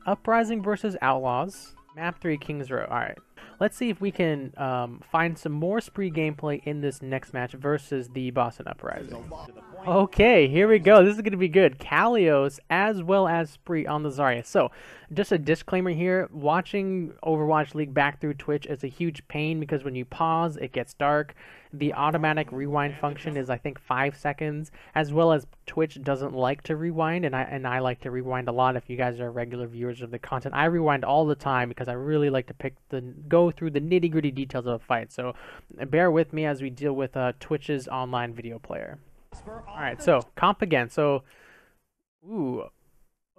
Uprising versus Outlaws. Map 3, Kings Row. Alright. Let's see if we can find some more Spree gameplay in this next match versus the Boston Uprising. Okay, here we go. This is going to be good. Kalios as well as Spree on the Zarya. So, just a disclaimer here. Watching Overwatch League back through Twitch is a huge pain because when you pause, it gets dark. The automatic rewind function is, I think, 5 seconds, as well as Twitch doesn't like to rewind, and I like to rewind a lot. If you guys are regular viewers of the content, I rewind all the time because I really like to go through the nitty-gritty details of a fight. So, bear with me as we deal with Twitch's online video player. Alright, so, comp again. So, ooh,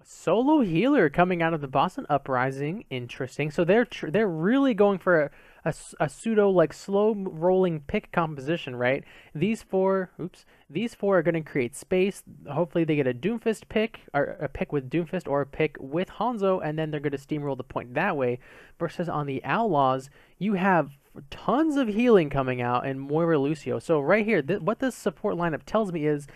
solo healer coming out of the Boston Uprising. Interesting. So, they're really going for a pseudo, like, slow rolling pick composition, right? These four are going to create space. Hopefully, they get a Doomfist pick, or a pick with Doomfist, or a pick with Hanzo, and then they're going to steamroll the point that way. Versus on the Outlaws, you have tons of healing coming out and Moira Lucio. So right here, what this support lineup tells me is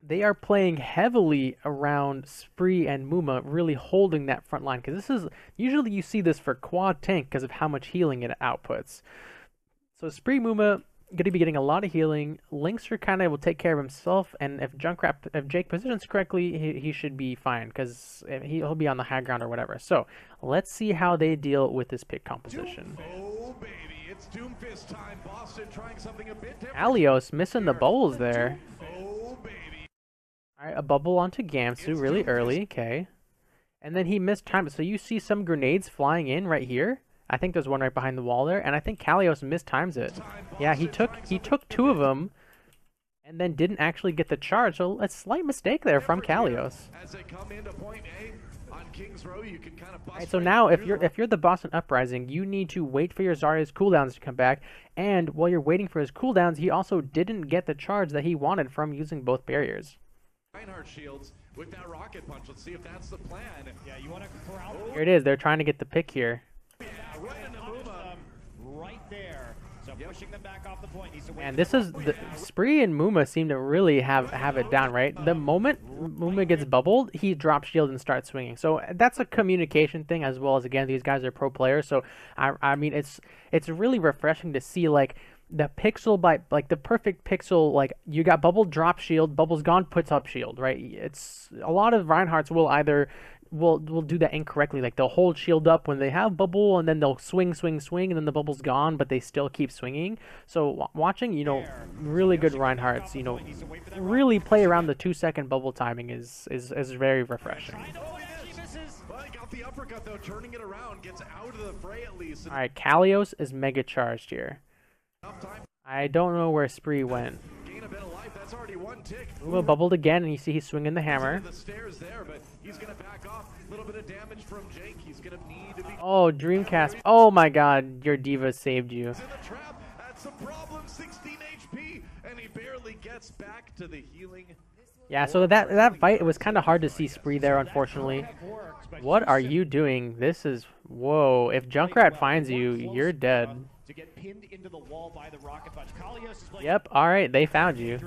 they are playing heavily around Spree and Muma, really holding that front line. Because this is, usually you see this for quad tank because of how much healing it outputs. So Spree, Muma, going to be getting a lot of healing. Linkster kind of will take care of himself, and if Jake positions correctly, he should be fine because he'll be on the high ground or whatever. So let's see how they deal with this pick composition. Oh baby, it's Doomfist time. Boston trying something a bit different. Alios missing the bubbles there. Oh baby. All right, a bubble onto Gamsu really early. Okay, and then he missed time. So you see some grenades flying in right here. I think there's one right behind the wall there, and I think Kalios mistimes it. Yeah, he took two of them, and then didn't actually get the charge. So a slight mistake there from Kalios. Alright, so now if you're the Boston Uprising, you need to wait for your Zarya's cooldowns to come back, and while you're waiting for his cooldowns, he also didn't get the charge that he wanted from using both barriers. Shields with that rocket punch. Let's see if that's the plan. Yeah, you want to corral. Here it is. They're trying to get the pick here. Right there. So pushing them back off the point. And this is Spree and Muma seem to really have it down, right? The moment Muma gets bubbled, he drops shield and starts swinging. So that's a communication thing, as well as, again, these guys are pro players. So I mean, it's really refreshing to see, like, the pixel by, like, the perfect pixel, like, you got bubble, drop shield, bubble's gone, puts up shield, right? It's a lot of Reinhardts will either will do that incorrectly. Like, they'll hold shield up when they have bubble, and then they'll swing, and then the bubble's gone, but they still keep swinging. So watching, you know, really good Reinhardts, you know, really play around the 2-second bubble timing is very refreshing. Alright, Kalios is mega charged here. I don't know where Spree went. Muma bubbled again, and you see he's swinging the hammer. Oh, Dreamcast. Oh my god, your diva saved you. Yeah, so that fight, it was kind of hard to see Spree there, unfortunately. What are you doing? This is... Whoa, if Junkrat finds you, you're dead. To get pinned into the wall by the rocket punch. Yep, alright, they found you.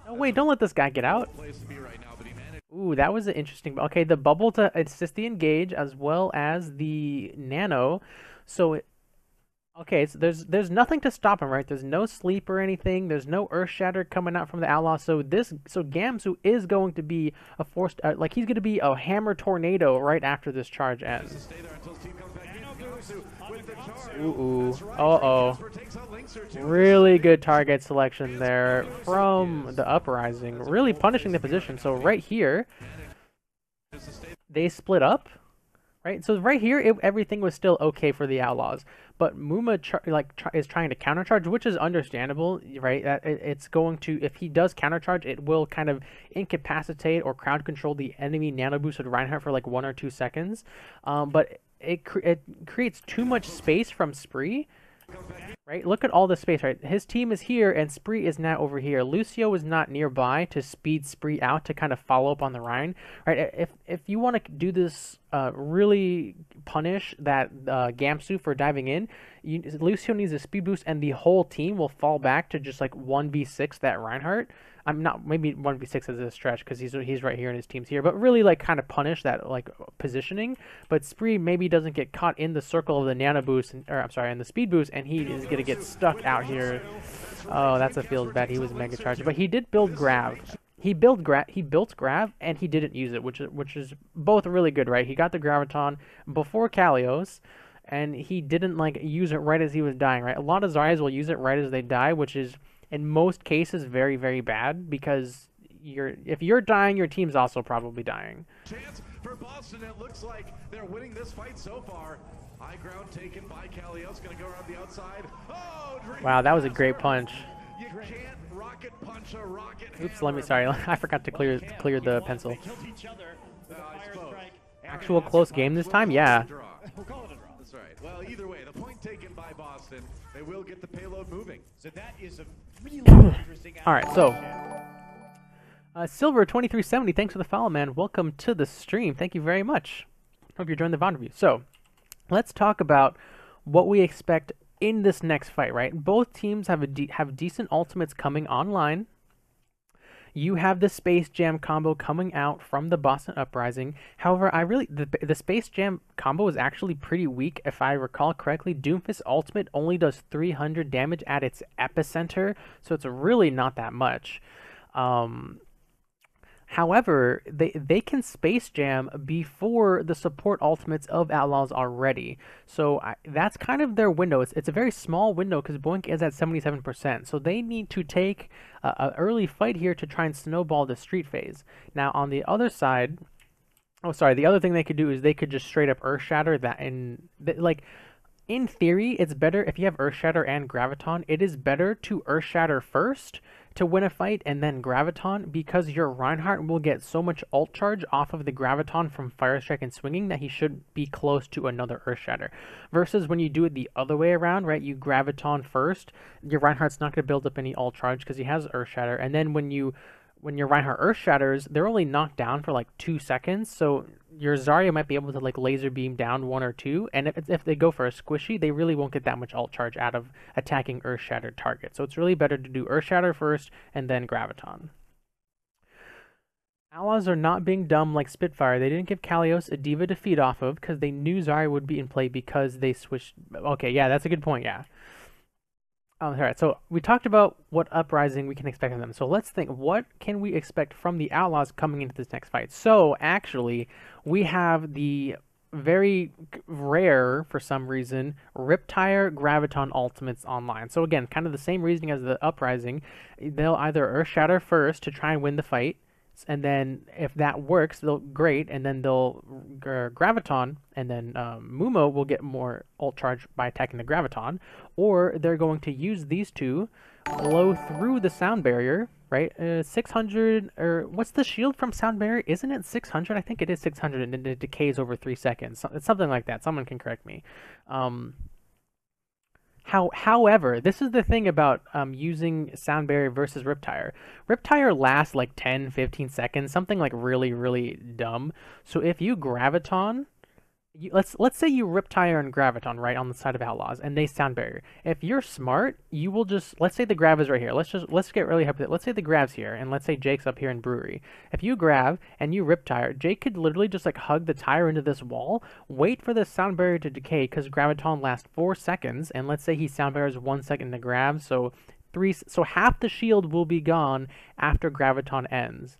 Oh wait, don't let this guy get out. Ooh, that was an interesting... Okay, the bubble to assist the engage, as well as the nano. So, okay, so there's nothing to stop him, right? There's no sleep or anything. There's no earth shatter coming out from the outlaw. So Gamsu is going to be a forced... like, he's going to be a hammer tornado right after this charge ends. Ooh, uh-oh. Really good target selection there from the Uprising. Really punishing the position. So right here, they split up, right? So right here, everything was still okay for the Outlaws. But Muma is trying to countercharge, which is understandable, right? It's going to, if he does countercharge, it will kind of incapacitate or crowd control the enemy nano boosted Reinhardt for like 1 or 2 seconds. But it creates too much space from Spree, right? Look at all the space, right? His team is here, and Spree is now over here. Lucio is not nearby to speed Spree out to kind of follow up on the Rein, right? If you want to do this, really punish that Gamsu for diving in, Lucio needs a speed boost, and the whole team will fall back to just like 1v6 that Reinhardt. I'm not, maybe 1v6 is a stretch because he's right here and his team's here, but really like kind of punish that like positioning. But Spree maybe doesn't get caught in the circle of the nano boost, or I'm sorry, in the speed boost, and he is gonna get stuck out here. Oh, that's a feels bad. He was mega charged, but he did build grav. He built grav, and he didn't use it, which is both really good, right? He got the graviton before Kalios, and he didn't like use it right as he was dying, right? A lot of Zaryas will use it right as they die, which is in most cases very, very bad, because if you're dying, your team's also probably dying. Chance for Boston. It looks like they're winning this fight so far. High ground taken by Kalios. Going to go around the outside. Oh, wow, that was a great punch. You can't rocket punch a rocket. Oops, sorry, I forgot to clear the pencil. They killed each other with a fire strike. Actual close game this time, yeah. We'll call it a draw. That's right. Well, either way, the point taken by Boston. They will get the payload moving. So that is a really interesting. All right, so Silver 2370, thanks for the follow, man. Welcome to the stream. Thank you very much. Hope you're enjoying the VOD review. So, let's talk about what we expect in this next fight, right? Both teams have have decent ultimates coming online. You have the Space Jam combo coming out from the Boston Uprising. However, the Space Jam combo is actually pretty weak. If I recall correctly, Doomfist ultimate only does 300 damage at its epicenter, so it's really not that much. However, they can Space Jam before the support ultimates of Outlaws are ready. So that's kind of their window. It's a very small window because Boink is at 77%. So they need to take an early fight here to try and snowball the street phase. Now on the other side, the other thing they could do is they could just straight up Earth Shatter that in theory, it's better if you have Earth Shatter and Graviton. It is better to Earth Shatter first to win a fight and then Graviton, because your Reinhardt will get so much ult charge off of the Graviton from Fire Strike and swinging that he should be close to another Earth Shatter. Versus when you do it the other way around, right? You Graviton first, your Reinhardt's not going to build up any ult charge because he has Earth Shatter, and then when your Reinhardt Earth Shatters, they're only knocked down for like 2 seconds, so your Zarya might be able to like laser beam down 1 or 2, and if they go for a squishy, they really won't get that much ult charge out of attacking Earth Shatter targets. So it's really better to do Earth Shatter first and then Graviton. Outlaws are not being dumb like Spitfire. They didn't give Kalios a diva to feed off of because they knew Zarya would be in play because they switched. Okay, yeah, that's a good point, yeah. Alright, so we talked about what Uprising we can expect from them. So let's think, what can we expect from the Outlaws coming into this next fight? So actually, we have the very rare, for some reason, Riptire Graviton ultimates online. So again, kind of the same reasoning as the Uprising. They'll either Earth Shatter first to try and win the fight, and then if that works, they'll great, and then they'll Graviton, and then Mumo will get more ult charge by attacking the Graviton, or they're going to use these two, blow through the sound barrier, right? 600, or what's the shield from sound barrier? Isn't it 600? I think it is 600, and it decays over 3 seconds. It's something like that. Someone can correct me. However, this is the thing about using Sound Barrier versus Riptire. Riptire lasts like 10, 15 seconds, something like really, really dumb. So if you Graviton, let's say you Riptire and Graviton right on the side of Outlaws, and they Sound Barrier. If you're smart, you will just, let's say the Grav is right here. Let's get really happy. Let's say the Grav's here, and let's say Jake's up here in Brewery. If you Grav and you Riptire, Jake could literally just like hug the tire into this wall, wait for the Sound Barrier to decay because Graviton lasts 4 seconds, and let's say he Sound Barriers 1 second to Grav, so half the shield will be gone after Graviton ends.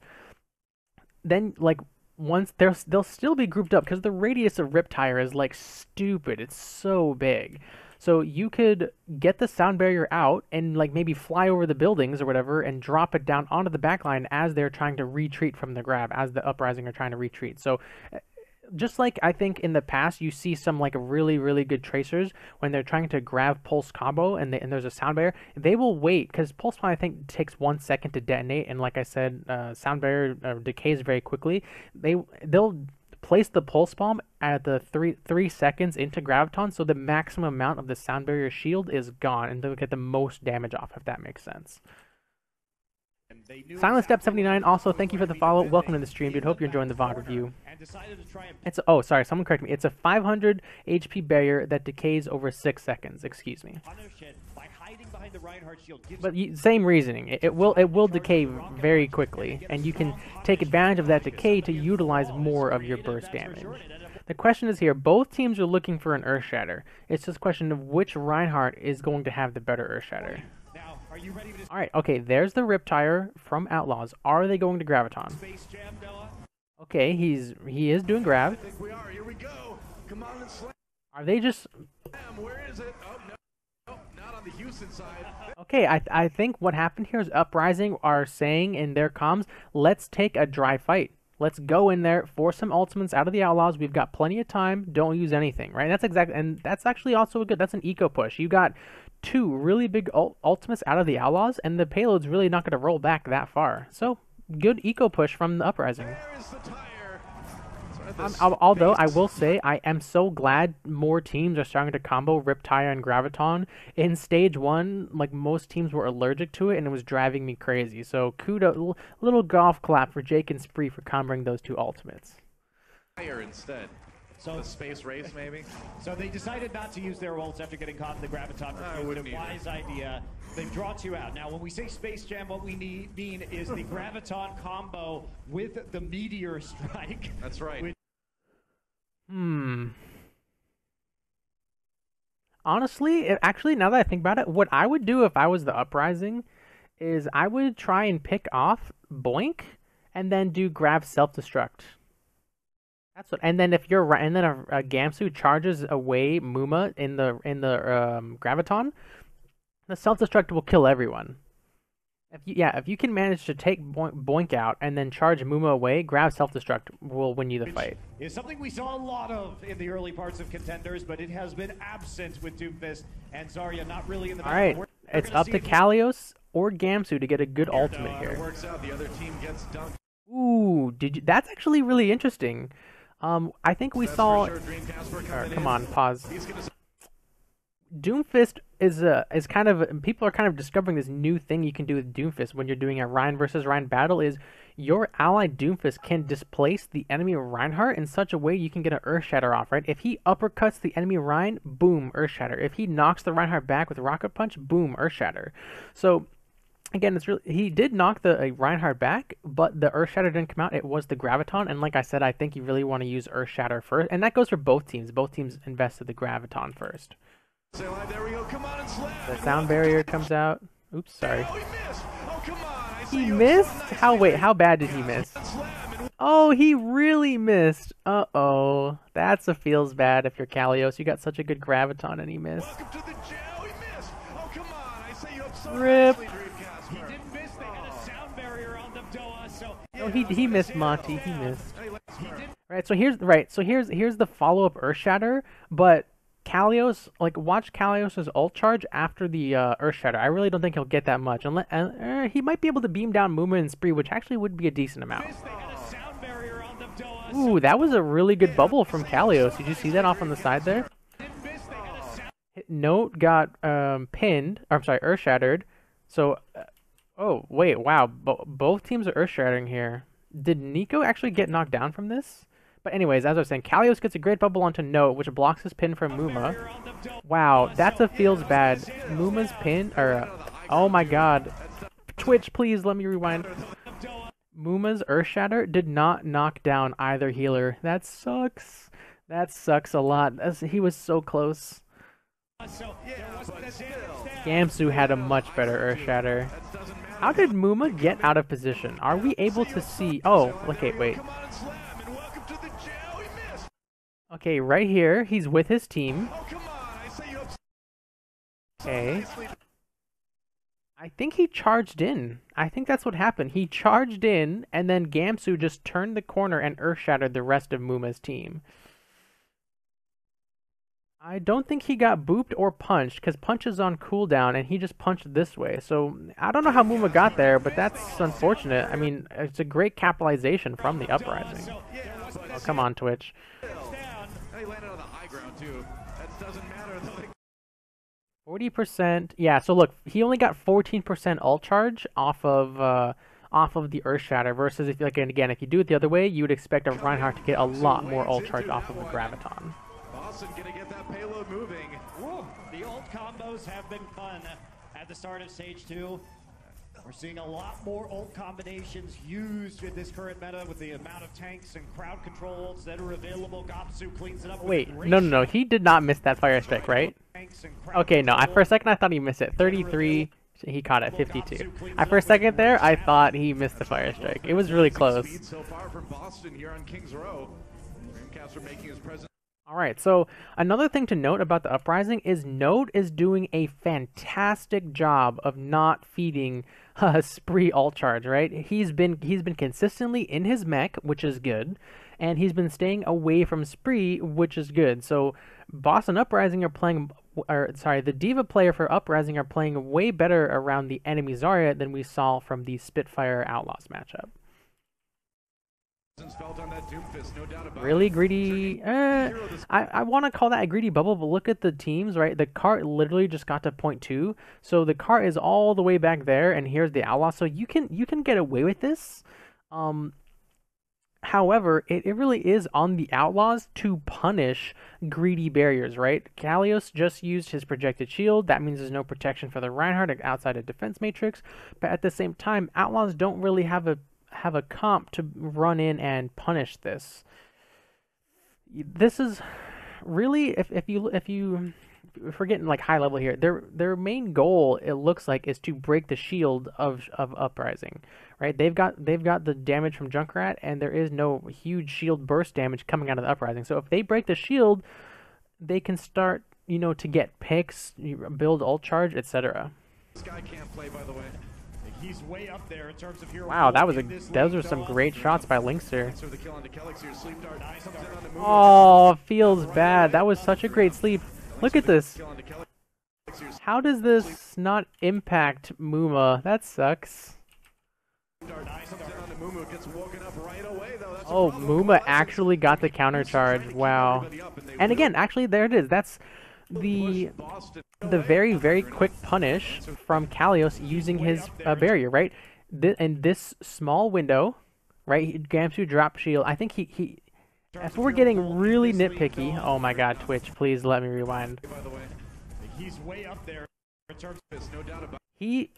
Then like once they'll still be grouped up because the radius of Riptire is like stupid. It's so big. So you could get the sound barrier out and like maybe fly over the buildings or whatever and drop it down onto the backline as they're trying to retreat from the grab, as the Uprising are trying to retreat. So just like I think in the past you see some like really, really good tracers when they're trying to grab Pulse combo and there's a sound barrier, they will wait because Pulse I think takes 1 second to detonate, and like I said, sound barrier decays very quickly. They'll place the Pulse Bomb at the 3 seconds into Graviton, so the maximum amount of the sound barrier shield is gone, and they'll get the most damage off, if that makes sense. They knew Silent Step exactly what 79 they were also doing, thank you for the ready to follow. defend. Welcome to the stream, dude. In Hope you're the enjoying the back VOD review. corner, and decided to try and It's oh sorry, someone correct me. It's a 500 HP barrier that decays over 6 seconds. Excuse me. punish it by hiding behind the Reinhardt shield. But same reasoning. It will decay very quickly, and you can take advantage of that decay to utilize more of your burst damage. The question is here: both teams are looking for an Earth Shatter. It's just a question of which Reinhardt is going to have the better Earth Shatter. Now, are you ready to All right, okay. There's the Riptire from Outlaws. Are they going to Graviton? Space Jam, Noah? Okay, he is doing grab. I think we are. Here we go. Come on and slam. Are they just Where is it? Oh, no. Oh, not on the Houston side. okay? I think what happened here is Uprising are saying in their comms, let's take a dry fight. Let's go in there, force some ultimates out of the Outlaws. We've got plenty of time. Don't use anything, right? And that's actually also a good. That's an eco push. You got two really big ultimates out of the Outlaws, and the payload's really not going to roll back that far. So good eco push from the Uprising. There's the tire. Although I will say I am so glad more teams are starting to combo Riptire and Graviton. In stage 1, like most teams were allergic to it and it was driving me crazy. So kudos, little golf clap for Jake and Spree for comboing those two ultimates. Tire instead. So The space race, maybe? So they decided not to use their ults after getting caught in the Graviton. It was wouldn't a either. wise idea. They've drawn two out. Now, when we say Space Jam, what we mean is the Graviton combo with the Meteor Strike. That's right. Honestly, actually, now that I think about it, what I would do if I was the Uprising is I would try and pick off Boink and then do grab self-destruct. That's what. And then if you're right, and then a Gamsu charges away Muma in the Graviton, the self-destruct will kill everyone. If you can manage to take Boink out and then charge Muma away, grab self-destruct will win you the fight. Is something we saw a lot of in the early parts of Contenders, but it has been absent with Doomfist and Zarya not really in the. All right, it's up to Kalios or Gamsu to get a good ultimate It here. works out. The other team gets dunked. Ooh, that's actually really interesting. I think we That's saw. for sure. Dreamcast coming Come in. on, pause. He's gonna Doomfist is kind of, people are kind of discovering this new thing you can do with Doomfist when you're doing a Rein versus Rein battle is your allied Doomfist can displace the enemy Reinhardt in such a way you can get an Earth Shatter off, right? If he uppercuts the enemy Rein, boom, Earth Shatter. If he knocks the Reinhardt back with Rocket Punch, boom, Earth Shatter. So again, it's really, he did knock the Reinhardt back, but the Earth Shatter didn't come out. It was the Graviton, and like I said, I think you really want to use Earth Shatter first, and that goes for both teams. Both teams invested the Graviton first. say live. There we go. Come on and slam. The sound barrier comes out. Oops, sorry. Oh, he missed. Oh, come on. I say He you missed? have so How, wait, nicely. how bad did he miss? Slam and Oh, he really missed. Uh-oh. That's a feels bad if you're Kalios. You got such a good Graviton and he missed. welcome to the jail. He missed. Oh, come on. I say you have so Rip. nicely, Dreamcast. He didn't miss. They had a sound barrier on them, Doa. So No, he missed, Monty. He missed. Hey, let's he did. Right, so here's the follow-up Earth Shatter, but Kalios, like, watch Kalios' ult charge after the Earth Shatter. I really don't think he'll get that much. Unless, he might be able to beam down Muma and Spree, which actually would be a decent amount. They had a sound barrier on them, Doa. Ooh, that was a really good bubble from Kalios. Did you see that off on the side there? Didn't miss. They had a sound. Note got pinned, or I'm sorry, Earth Shattered. So, oh, wait, wow. Both teams are Earth Shattering here. Did Nico actually get knocked down from this? But anyways, as I was saying, Kalios gets a great bubble onto Note, which blocks his pin from Muma. Wow, that's a feels bad. Muma's pin, or, oh my god. Twitch, please let me rewind. Muma's Earth Shatter did not knock down either healer. That sucks. That sucks a lot. He was so close. Gamsu had a much better Earth Shatter. How did Muma get out of position? Are we able to see? Oh, okay, wait. come on and slam and welcome to the jail. He missed. Okay, right here, he's with his team. Oh, come on. I say you have so Okay. nicely. I think he charged in. I think that's what happened. He charged in, and then Gamsu just turned the corner and Earth Shattered the rest of Muma's team. I don't think he got booped or punched, because punch is on cooldown, and he just punched this way. So, I don't know how Muma got there, but that's unfortunate. I mean, it's a great capitalization from the Uprising. Oh, come on, Twitch. He landed on the high ground, too. That doesn't matter. 40%. Yeah, so look, he only got 14% ult charge off of off of the Earth Shatter, versus if, like, again, if you do it the other way, you would expect a Reinhardt to get a lot more ult charge off of the Graviton. Boston gonna get that payload moving. Whoa, the ult combos have been fun at the start of Stage 2. We're seeing a lot more ult combinations used in this current meta with the amount of tanks and crowd controls that are available. Gopsu cleans it up. Wait, no, he did not miss that Fire Strike, right? Okay, no, for a second I thought he missed it. 33, he caught it 52. For a second there, I thought he missed the Fire Strike. It was really close. So far from Boston here on Kings Row. Dreamcast making his presence. Alright, so another thing to note about the Uprising is Note is doing a fantastic job of not feeding Spree ult charge, right? He's been consistently in his mech, which is good, and he's been staying away from Spree, which is good. So Boston Uprising are playing, or sorry, the D.Va player for Uprising are playing way better around the enemy Zarya than we saw from the Spitfire Outlaws matchup. Really greedy. I want to call that a greedy bubble, but look at the teams, right? The cart literally just got to point 2, so the cart is all the way back there, and here's the outlaw. So you can get away with this. However, it really is on the outlaws to punish greedy barriers, right? Kalios just used his projected shield. That means there's no protection for the Reinhardt outside of defense matrix. But at the same time, outlaws don't really have a comp to run in and punish this. This is really, if we're getting like high level here, their main goal, it looks like, is to break the shield of Uprising, right? They've got the damage from Junkrat, and there is no huge shield burst damage coming out of the Uprising. So if they break the shield, they can start, to get picks, build ult charge, etc. This guy can't play, by the way. He's way up there in terms of hero. Wow, those are some great shots by Linkster. Oh, feels bad. That was such a great sleep. Look at this. How does this not impact Muma? That sucks. Oh, Muma actually got the counter charge. Wow. And again, actually, there it is. That's the very, very quick punish from Kalios using his barrier, right? In this small window, right? Gamsu drop shield. I think he if we're getting really nitpicky, oh my god, Twitch, please let me rewind. He's way up there in terms of no doubt about.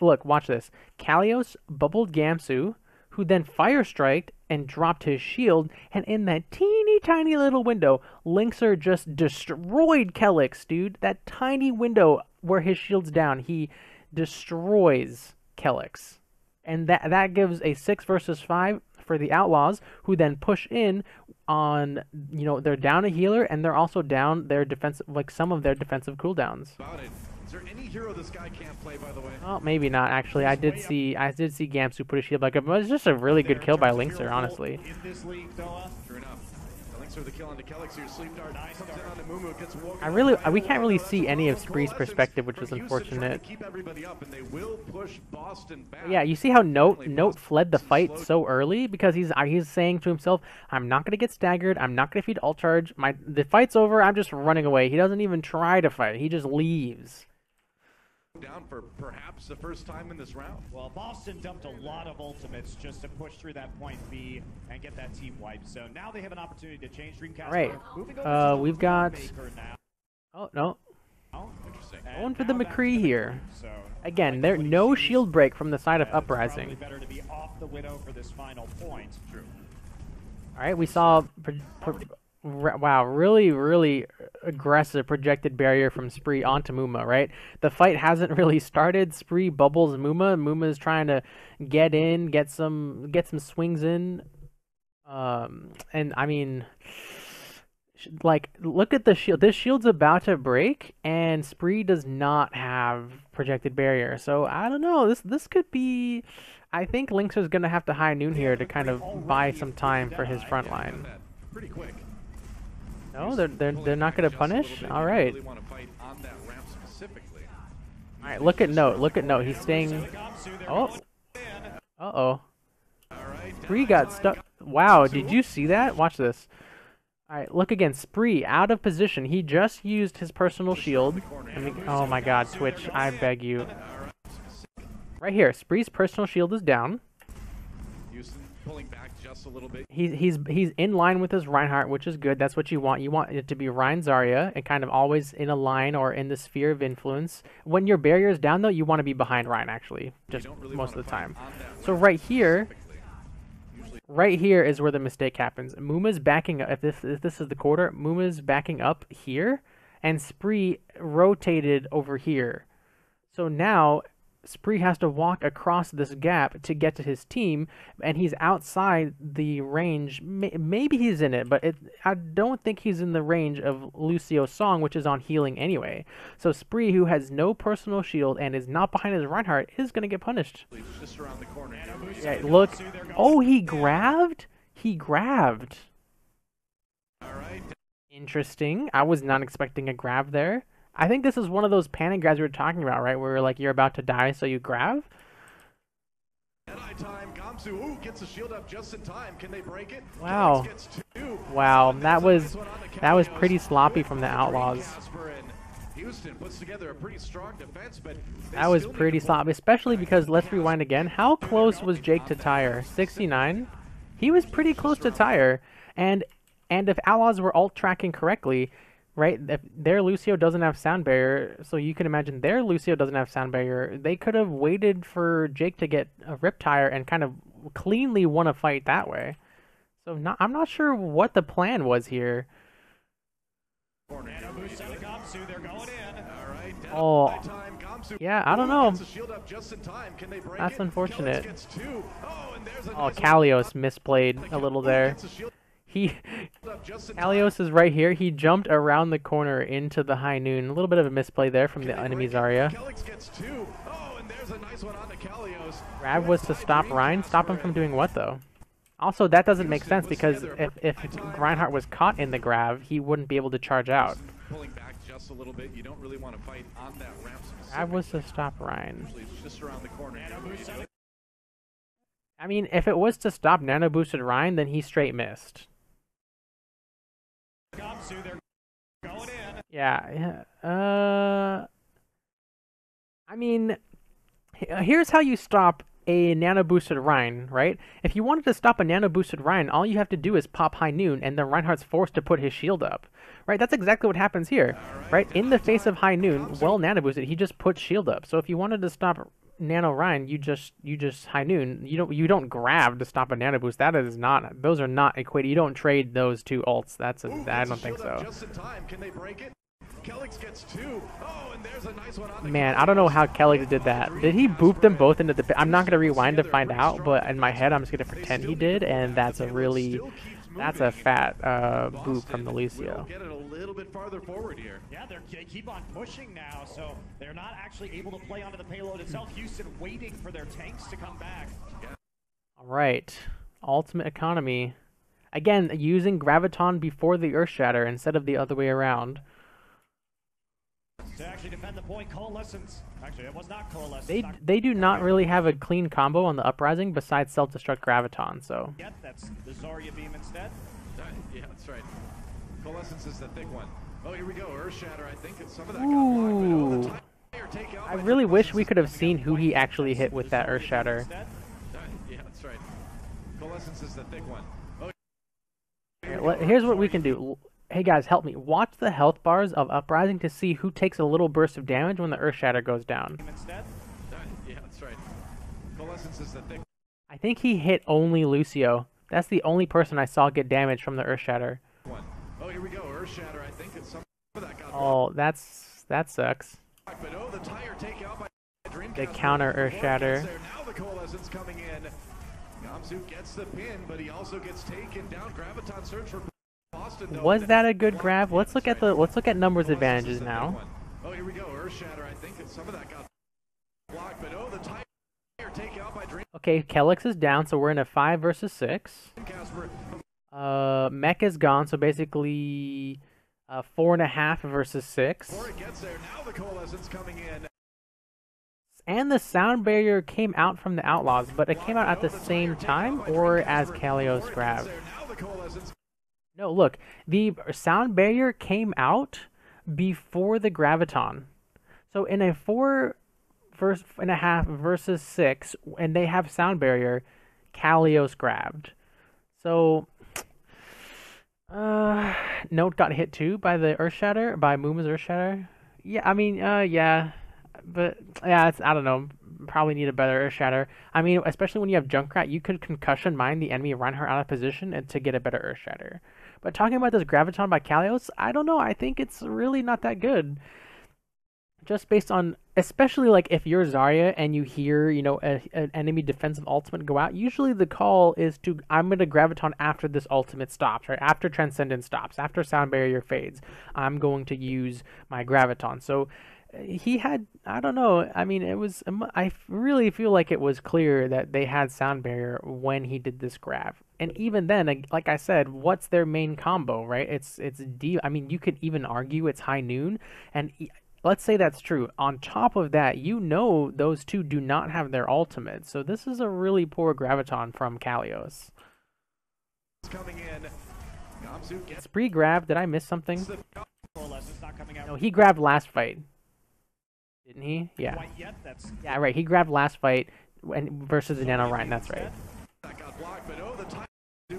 Look, watch this. Kalios bubbled Gamsu, who then fire striked and dropped his shield, and in that teeny tiny little window, Linkster just destroyed Kelix, dude. That tiny window where his shield's down, he destroys Kelix. And that gives a 6 versus 5 for the Outlaws, who then push in on, they're down a healer, and they're also down their defensive, like some of their defensive cooldowns. Is there any hero this guy can't play, by the way? Well, maybe not, actually. I did see Gamsu put a shield back up. It was just a really good kill by Linkster, honestly. True enough. The kill onto Kelix, your sleep dart comes in onto Mumu, gets woken we can't really see any of Spree's perspective, which is unfortunate. Keep everybody up, and they will push Boston back. Yeah, you see how Note fled the fight so early, because he's saying to himself, I'm not gonna get staggered, I'm not gonna feed ult charge, the fight's over, I'm just running away. He doesn't even try to fight, he just leaves. Down for perhaps the first time in this round. Well, Boston dumped a lot of ultimates just to push through that point B and get that team wiped. So now they have an opportunity to change Dreamcast. Right. We've got. Oh no. Interesting. Going for the McCree here. So again, there's no shield break from the side of Uprising. Better to be off the Widow for this final point. True. All right, we saw. Wow, really aggressive projected barrier from Spree onto Muma, right? The fight hasn't really started. Spree bubbles Muma. Muma is trying to get in, get some swings in. And I mean, like, look at the shield. This shield's about to break, and Spree does not have projected barrier. So I don't know. This could be. I think Linkster's gonna have to high noon here to kind of buy some time for his front line. Pretty quick. No, they're not going to punish? Alright. Alright, look at Note. He's staying... Oh. Uh-oh. Spree got stuck. Wow, did you see that? Watch this. Alright, look again. Spree, out of position. He just used his personal shield. Oh my god, Twitch, I beg you. Right here, Spree's personal shield is down. Houston pulling back just a little bit. He's in line with his Reinhardt, which is good. That's what you want. You want it to be Rein Zarya and kind of always in a line or in the sphere of influence. When your barrier is down, though, you want to be behind Rein, actually, just really most of the time. So right here is where the mistake happens. Muma's backing up. If this is the quarter, Muma's backing up here, and Spree rotated over here. So now Spree has to walk across this gap to get to his team, and he's outside the range. Maybe he's in it, but I don't think he's in the range of Lucio's song, which is on healing anyway. So Spree, who has no personal shield and is not behind his Reinhardt, is going to get punished. Just around the corner. Yeah, look. Oh, he grabbed? He grabbed. All right. Interesting. I was not expecting a grab there. I think this is one of those panic grabs we were talking about, right? Where like you're about to die, so you grab. Time, Gamsu, ooh, gets the shield up just in time. Can they break it? Wow. Wow, that was pretty sloppy from the Outlaws. Houston puts together a pretty strong defense, but that was pretty sloppy, especially because let's rewind again. How close was Jake to Tyre? 69. He was pretty close to Tyre, and if Outlaws were alt tracking correctly, right? If their Lucio doesn't have sound barrier, so you can imagine their Lucio doesn't have sound barrier. They could have waited for Jake to get a rip tire and kind of cleanly won a fight that way. So I'm not sure what the plan was here. Oh, yeah, I don't know. That's unfortunate. Oh, Kalios misplayed a little there. Kalios is right here. He jumped around the corner into the high noon. A little bit of a misplay there from the enemy Zarya. Grab was to stop Rein. Stop him from doing what, though? Also, that doesn't make sense because if Reinhardt was caught in the grab, he wouldn't be able to charge out. Pulling back just a little bit. You don't really want to fight on that ramp. Grab was to stop Rein. Just around the corner. I mean, if it was to stop nano boosted Rein, then he straight missed. Yeah. I mean, here's how you stop a nano boosted Rein, right? If you wanted to stop a nano boosted Rein, all you have to do is pop high noon, and then Reinhardt's forced to put his shield up, right? That's exactly what happens here, right? In the face of high noon, well nano boosted, he just puts shield up. So if you wanted to stop nano Rein, you just high noon. You don't grab to stop a nano boost. That is not. Those are not equated. You don't trade those two ults. I don't think so. Man, I don't know how Kelly did that. Did he boop them both into the pit? I'm not gonna rewind to find out, but in my head I'm just gonna pretend he did, and that's a fat boop from the Lucio. Get it a little bit farther forward here. Yeah, they keep on pushing now, so they're not actually able to play onto the payload itself. Houston waiting for their tanks to come back. All right, ultimate economy. Again, using Graviton before the Earth Shatter instead of the other way around. To actually defend the point, Coalescence. Actually, it was not Coalescence. They do not really have a clean combo on the Uprising besides self-destruct Graviton, so. Yeah, that's the Zarya beam instead. Yeah, that's right. Coalescence is the thick one. Oh, here we go. Earth Shatter. I think some of that Ooh. got blocked. I really wish we could have seen who he actually hit with that Earth Shatter. Yeah, that's right. Coalescence is the thick one. Here's what we can do. Hey guys, help me. Watch the health bars of Uprising to see who takes a little burst of damage when the Earth Shatter goes down. Yeah, that's right. Coalescence is the thick. I think he hit only Lucio. That's the only person I saw get damage from the Earth Shatter. Oh, here we go. Earth Shatter. I think it's some of that got blocked. That sucks. But oh, the tire takeout by The counter Earth Shatter. Now the Coalescence coming in. Gamsu gets the pin, but he also gets taken down. Graviton search for Was that a good grab? Let's look at numbers advantages now. Oh, here we go. Earth Shatter. I think it's some of that got blocked, but oh, the tire takeout by Dream. Okay, Kelix is down, so we're in a 5 versus 6. Mech is gone, so basically 4.5 versus 6. Before it gets there, now the Coalescence coming in. And the sound barrier came out from the Outlaws, but it came out at the same time or as Kalios grabbed. No, look, the sound barrier came out before the Graviton. So in a 4.5 versus 6, and they have sound barrier, Kalios grabbed. So, Note got hit too by the Earth Shatter, by Muma's Earth Shatter. Yeah, I mean, yeah, but yeah, I don't know. Probably need a better Earth Shatter. I mean, especially when you have Junkrat, you could concussion mine the enemy Reinhardt out of position and to get a better Earth Shatter. But talking about this Graviton by Kalios, I don't know. I think it's really not that good. Just based on, especially like if you're Zarya and you hear, an enemy defensive ultimate go out, usually the call is to, I'm going to Graviton after this ultimate stops, right? After Transcendence stops, after Sound Barrier fades, I'm going to use my Graviton. So he had, I don't know, I mean, I really feel like it was clear that they had Sound Barrier when he did this grab. And even then, like I said, what's their main combo, right? It's D. I mean, you could even argue it's High Noon, and let's say that's true. On top of that, those two do not have their ultimate. So this is a really poor Graviton from Kalios. Coming in. Spree grabbed. Did I miss something? No, he grabbed last fight. Didn't he? Yeah. Yeah, right. He grabbed last fight versus the Nano Ryan. That's right. That got blocked, but the time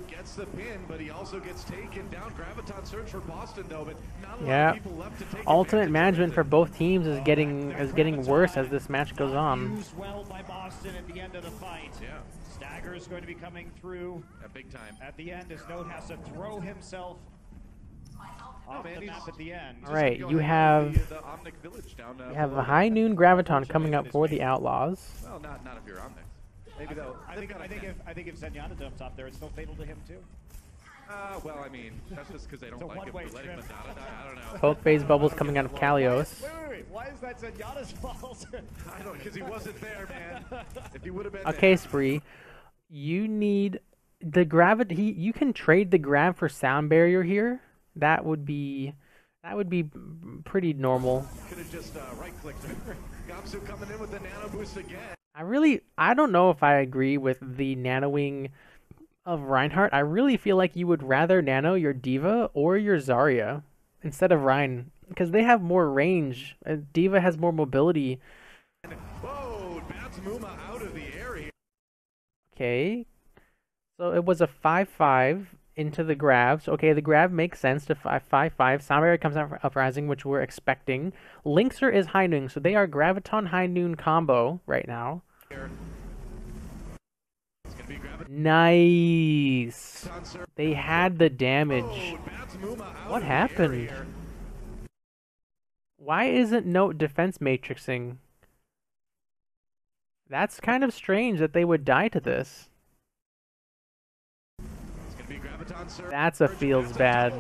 gets the pin, but he also gets taken down. Graviton search for Boston though, but not a lot of people left to take ultimate management for both teams is getting worse as this match goes on. Used well by Boston at the end of the fight. Yeah. Stagger is going to be coming through big time at the end as Note has to throw himself off the map at the end. All right, you have a High Noon Graviton coming up for the Outlaws. Well, not if you're Omnic. Maybe though. I think if Zenyatta jumps up there, it's still fatal to him too. Well, I mean, that's just because they don't like him for letting Madonna die. I don't know. Poke phase bubbles coming out of Kalios. Wait. Why is that Zenyatta's fault? I don't know, because he wasn't there, man. If he would have been okay, Spree, you need the gravity. You can trade the grab for Sound Barrier here. That would be pretty normal. Could have just right-clicked him. Gamsu coming in with the nano boost again. I don't know if I agree with the nanoing of Reinhardt. I really feel like you would rather nano your D.Va or your Zarya instead of Rein, because they have more range. D.Va has more mobility. Whoa, bats Muma out of the area. Okay. So it was a 5-5 into the grab. So, okay, the grab makes sense to 5-5. Sound Barrier comes out for Uprising, which we're expecting. Linkser is High Noon, so they are Graviton High Noon combo right now. Nice. They had the damage. What happened? Why isn't Note defense matrixing? That's kind of strange that they would die to this. That's a feels bad.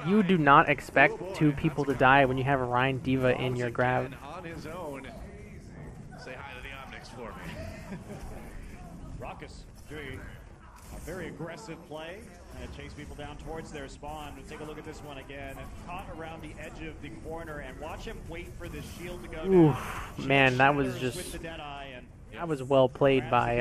You do not expect two people to die when you have a Ryan D.Va in your grab. Say hi to the Omnics for me. Ruckus doing a very aggressive play and chase people down towards their spawn. We'll take a look at this one again. Caught around the edge of the corner and watch him wait for the shield to go down. Man, that was just that was well played by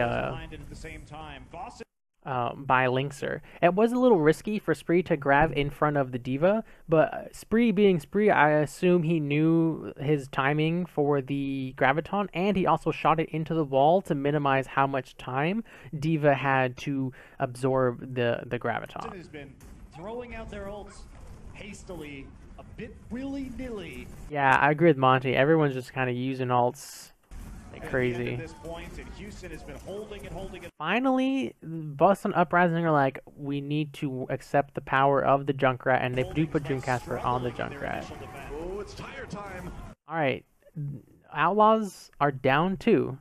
Linkser. It was a little risky for Spree to grab in front of the D.Va, but Spree being Spree, I assume he knew his timing for the Graviton, and he also shot it into the wall to minimize how much time D.Va had to absorb the Graviton. Has been throwing out their ults hastily, a bit willy-nilly. Yeah, I agree with Monty. Everyone's just kind of using ults like crazy. At this point, and Houston has been holding it. Finally, Boston Uprising are like, we need to accept the power of the Junkrat, and they do put Dreamcasper on the Junkrat. Oh, it's tire time. Alright, Outlaws are down 2.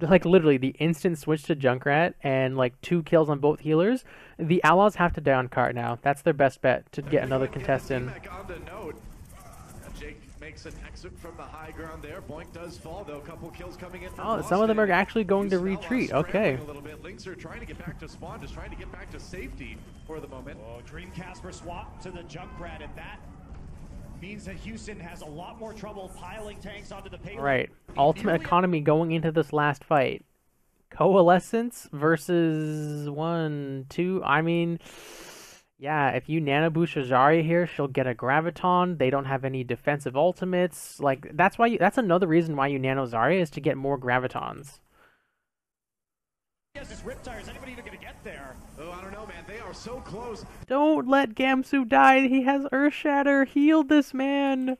Like, literally, the instant switch to Junkrat and, like, 2 kills on both healers. The Outlaws have to down cart now. That's their best bet to get another contestant. Makes an exit from the high ground there. Boink does fall though. A couple kills coming in. Oh, some of them are actually going to retreat. Okay. A little bit. Linkser trying to get back to spawn, just trying to get back to safety for the moment. Oh, Dreamcasper swap to the Junkrat, and that means that Houston has a lot more trouble piling tanks onto the payload. Right. Ultimate economy going into this last fight. Coalescence versus 1, 2. I mean, yeah, if you nano boost Zarya here, she'll get a Graviton. They don't have any defensive ultimates. Like, that's another reason why you nano Zarya is to get more Gravitons. He has his Riptire. Is anybody even going to get there? Oh, I don't know, man. They are so close Don't let Gamsu die. He has Earth Shatter. Heal this man.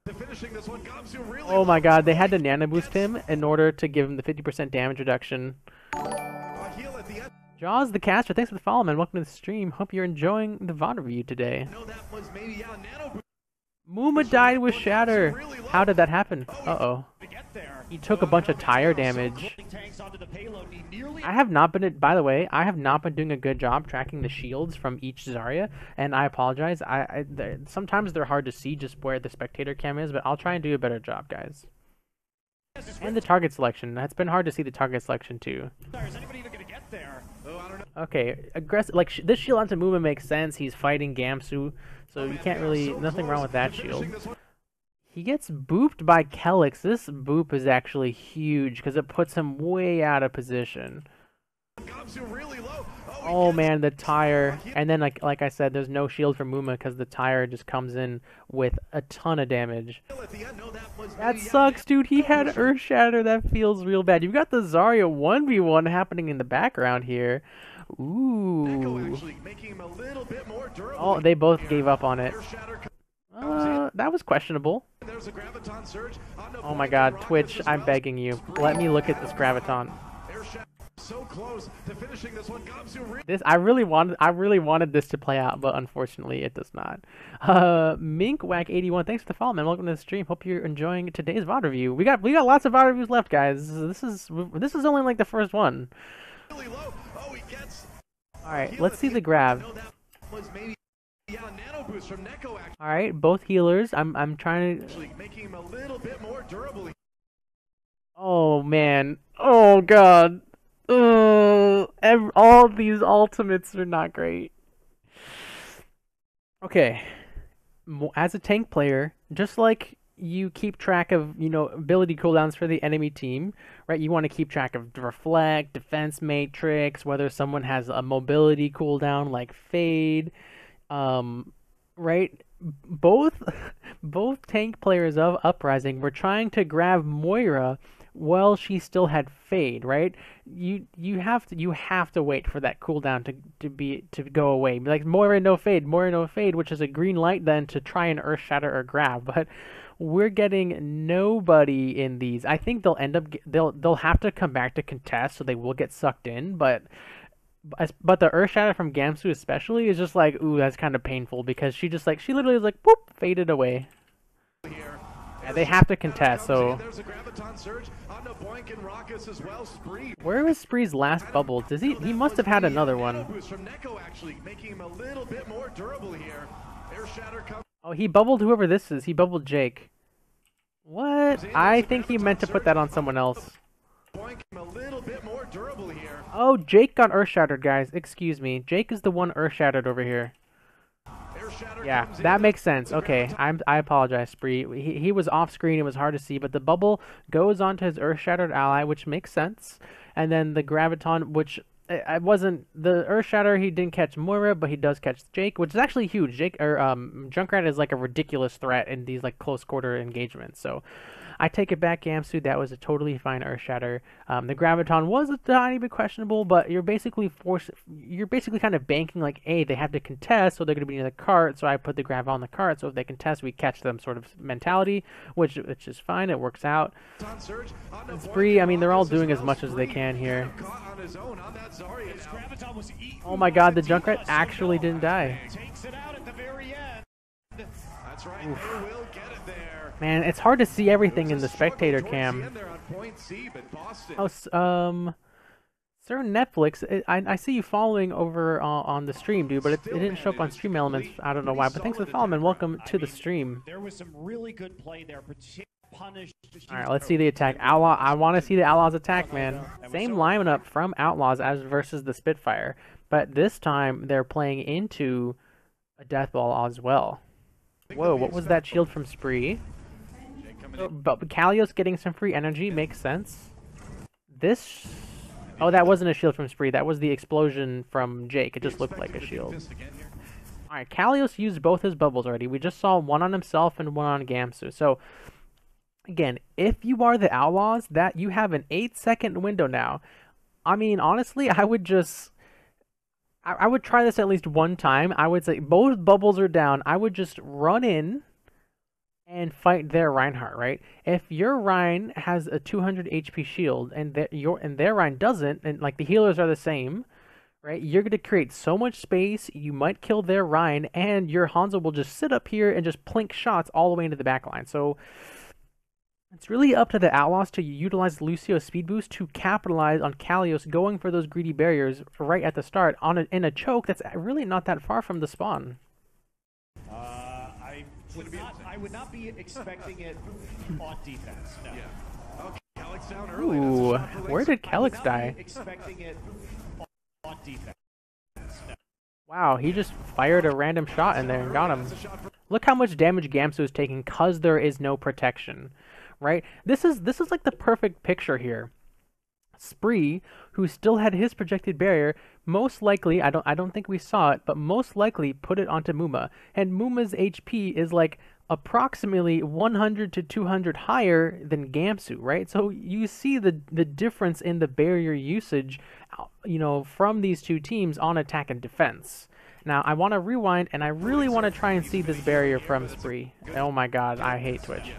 to finishing this one. Gamsu really Oh my low. god, they had to nano boost him in order to give him the 50% damage reduction. A heal at the end. Jaws the caster, thanks for the follow, man. Welcome to the stream. Hope you're enjoying the VOD review today. No, that was maybe nano boost. Mooma died with Shatter. How did that happen? Uh-oh. To get there. He took a bunch of tire damage. Tanks onto the payload. He nearly I have not been, by the way, I have not been doing a good job tracking the shields from each Zarya, and I apologize. Sometimes they're hard to see just where the spectator cam is, but I'll try and do a better job, guys. And the target selection. It's been hard to see the target selection, too. Is anybody even going to get there? Oh, I don't know. Okay, aggressive. Like, this shield onto Mooma makes sense. He's fighting Gamsu, so you can't really, nothing wrong with that shield. He gets booped by Kelix. This boop is actually huge because it puts him way out of position. Gamsu really low. Oh man, the tire. And then like I said, there's no shield for Mooma because the tire just comes in with a ton of damage. At the end, no, that was That maybe sucks, dude. He had Earth Shatter. That feels real bad. You've got the Zarya 1v1 happening in the background here. Echo Ooh. actually making him a little bit more durable. Oh, they both gave up on it. Air shatter That was questionable. There's a graviton surge on the Oh my point, god, and Rockets Twitch, as I'm well. begging you. Let me look at this graviton. Air shatter so close to finishing this one. Gamsu This I really wanted this to play out, but unfortunately it does not. Minkwhack81, thanks for the follow, man. Welcome to the stream. Hope you're enjoying today's VOD review. We got lots of VOD reviews left, guys. This is only like the first one. really low. Oh, he gets. All right, let's see the grab. No, that was maybe nano boost from Neko All right, both healers. I'm trying to. actually making him a little bit more durable. Oh man. Oh god. All of these ultimates are not great. Okay. As a tank player, just like you keep track of, ability cooldowns for the enemy team, right? You want to keep track of reflect, defense matrix, whether someone has a mobility cooldown like fade, right? Both tank players of Uprising were trying to grab Moira while she still had fade, right? You have to wait for that cooldown to go away. Like Moira no fade, which is a green light then to try and Earth Shatter or grab, but we're getting nobody in these. I think they'll end up they'll have to come back to contest, so they will get sucked in, but the Earth Shatter from Gamsu especially is just like, ooh, that's kind of painful because she literally is like, whoop, faded away. Yeah, they have to contest, so. There's a graviton surge on the Boink and Rockets as well. Spree. Where was Spree's last bubble? Does he must have had another one. Boost from Neko actually making him a little bit more durable here. Air shatter comes. Oh, he bubbled whoever this is. He bubbled Jake. What? I think he meant to put that on someone else. Boink him a little bit more durable here. Oh, Jake got Earth Shattered, guys. Excuse me. Jake is the one Earth Shattered over here. Air shatter Yeah, comes in. that makes sense. Okay, I apologize, Spree. He was off screen. It was hard to see, but the bubble goes onto his Earth Shattered ally, which makes sense. And then the Graviton, which I wasn't the Earth Shatter. He didn't catch Moira, but he does catch Jake, which is actually huge. Junkrat is like a ridiculous threat in these like close quarter engagements. So I take it back, Gamsu. That was a totally fine Earth Shatter. The Graviton was a tiny bit questionable, but you're basically kind of banking like, hey, they have to contest, so they're going to be near the cart, so I put the Grav on the cart, so if they contest, we catch them sort of mentality, which is fine. It works out. Spree, I mean, they're all doing as much as they can here. Oh my god, the Junkrat actually didn't die. takes it out at the very end. That's right. They will get it there. Man, it's hard to see everything in the spectator cam. Oh, Sir Netflix, I see you following over on the stream, dude, but it didn't show up on Stream Elements. I don't know why, but thanks for the follow, man. Welcome to the stream. There was some really good play there, punished. Alright, let's see the attack. Outlaw, I want to see the Outlaws attack, man. Same lineup from Outlaws as versus the Spitfire, but this time they're playing into a Death Ball as well. Whoa, what was that shield from Spree? But Kalios getting some free energy makes sense. This... Oh, that wasn't a shield from Spree. That was the explosion from Jake. It just looked like a shield. Alright, Kalios used both his bubbles already. We just saw one on himself and one on Gamsu. So, again, if you are the Outlaws, that you have an 8-second window now. I mean, honestly, I would just I would try this at least one time. I would say both bubbles are down. I would just run in and fight their Reinhardt, right? If your Rein has a 200 HP shield and their Rein doesn't, and like the healers are the same, right? You're going to create so much space, you might kill their Rein, and your Hanzo will just sit up here and just plink shots all the way into the back line. So it's really up to the Outlaws to utilize Lucio's speed boost to capitalize on Kalios going for those greedy barriers right at the start in a choke that's really not that far from the spawn. I would not be expecting it on defense. No. Yeah. Okay, Calyx down early. Ooh, where did Calyx die? Expecting it on defense. No. Wow, he just fired a random shot in there and got him. Look how much damage Gamsu is taking because there is no protection, right? This is like the perfect picture here. Spree, who still had his projected barrier, most likely, I don't think we saw it, but most likely put it onto Muma. And Muma's HP is like approximately 100 to 200 higher than Gamsu, right? So you see the difference in the barrier usage, you know, from these two teams on attack and defense. Now, I want to rewind, and I really want to try and see this barrier from Spree. Oh my god, I hate Twitch.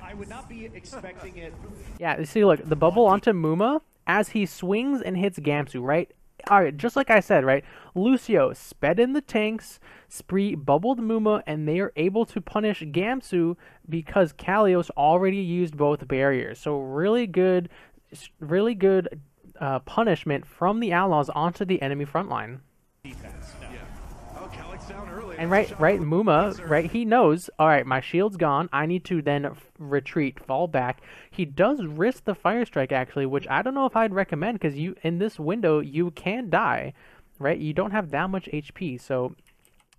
I would not be expecting it. Yeah, you see, look, the bubble onto Muma as he swings and hits Gamsu, right? Alright, just like I said, right? Lucio sped in the tanks, Spree bubbled Muma, and they are able to punish Gamsu because Kalios already used both barriers. So really good punishment from the Outlaws onto the enemy front line. And right, Muma, right, he knows, alright, my shield's gone, I need to then retreat, fall back. He does risk the Fire Strike, actually, which I don't know if I'd recommend, because in this window, you can die, right? You don't have that much HP, so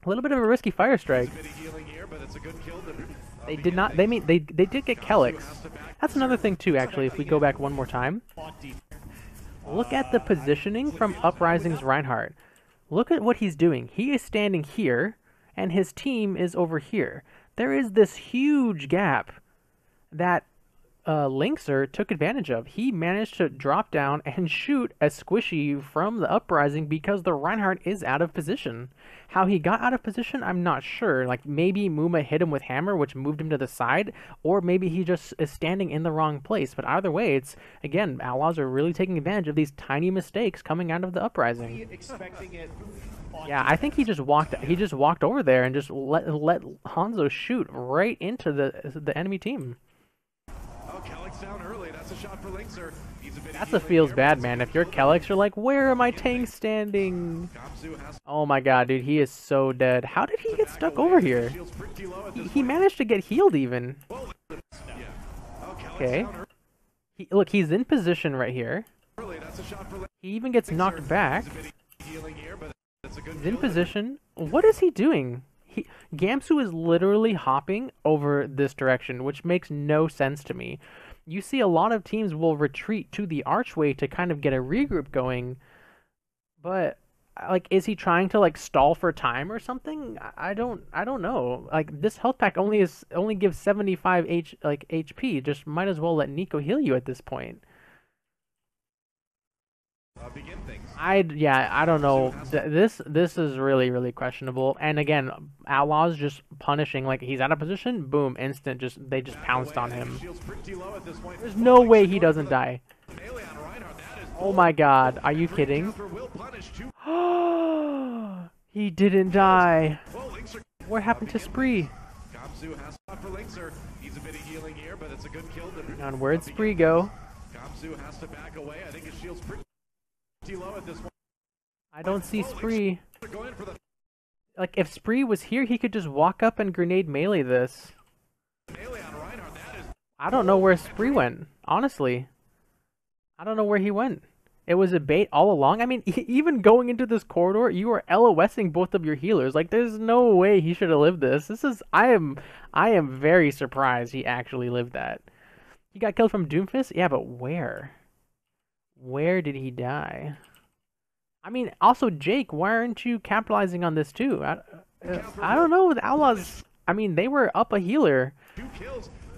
a little bit of a risky Fire Strike. They did not, they did get Calyx. That's another thing, too, actually, if we go back one more time. Look at the positioning from Uprising's Reinhardt. Look at what he's doing. He is standing here, and his team is over here. There is this huge gap that Linkser took advantage of. He managed to drop down and shoot a squishy from the Uprising because the Reinhardt is out of position. How he got out of position, I'm not sure. Like, maybe Muma hit him with hammer, which moved him to the side, or maybe he just is standing in the wrong place. But either way, it's, again, Outlaws are really taking advantage of these tiny mistakes coming out of the Uprising. Yeah, I think he just walked over there and just let Hanzo shoot right into the enemy team. Down early. That's a shot for Linkser. That's a feels bad, man. If you're Calyx, you're like, where are my tanks standing? Oh my god, dude, he is so dead. How did he get stuck over here? He managed to get healed even. Okay. Look, he's in position right here. He even gets knocked back. He's in position. What is he doing? Gamsu is literally hopping over this direction, which makes no sense to me. You see a lot of teams will retreat to the archway to kind of get a regroup going, but like, is he trying to like stall for time or something? I don't know. Like, this health pack only gives 75 HP. Just might as well let Nico heal you at this point. Begin things. I don't know. This is really questionable. And again, Outlaws just punishing, like, he's out of position, boom, instant. They just pounced on him. There's no way he doesn't die. Oh my god, are you kidding? He didn't die. What happened to Spree? And where'd Spree go? Has to back away. I think his shield's pretty low at this point. I don't see Spree. Like, if Spree was here, he could just walk up and grenade melee this. I don't know where Spree went, honestly. I don't know where he went. It was a bait all along. I mean, even going into this corridor, you were LOSing both of your healers. Like, there's no way he should have lived this. I am very surprised he actually lived that. He got killed from Doomfist? Yeah, but where? Where did he die? I mean, also, Jake, why aren't you capitalizing on this too? I don't know. The Outlaws, I mean, they were up a healer.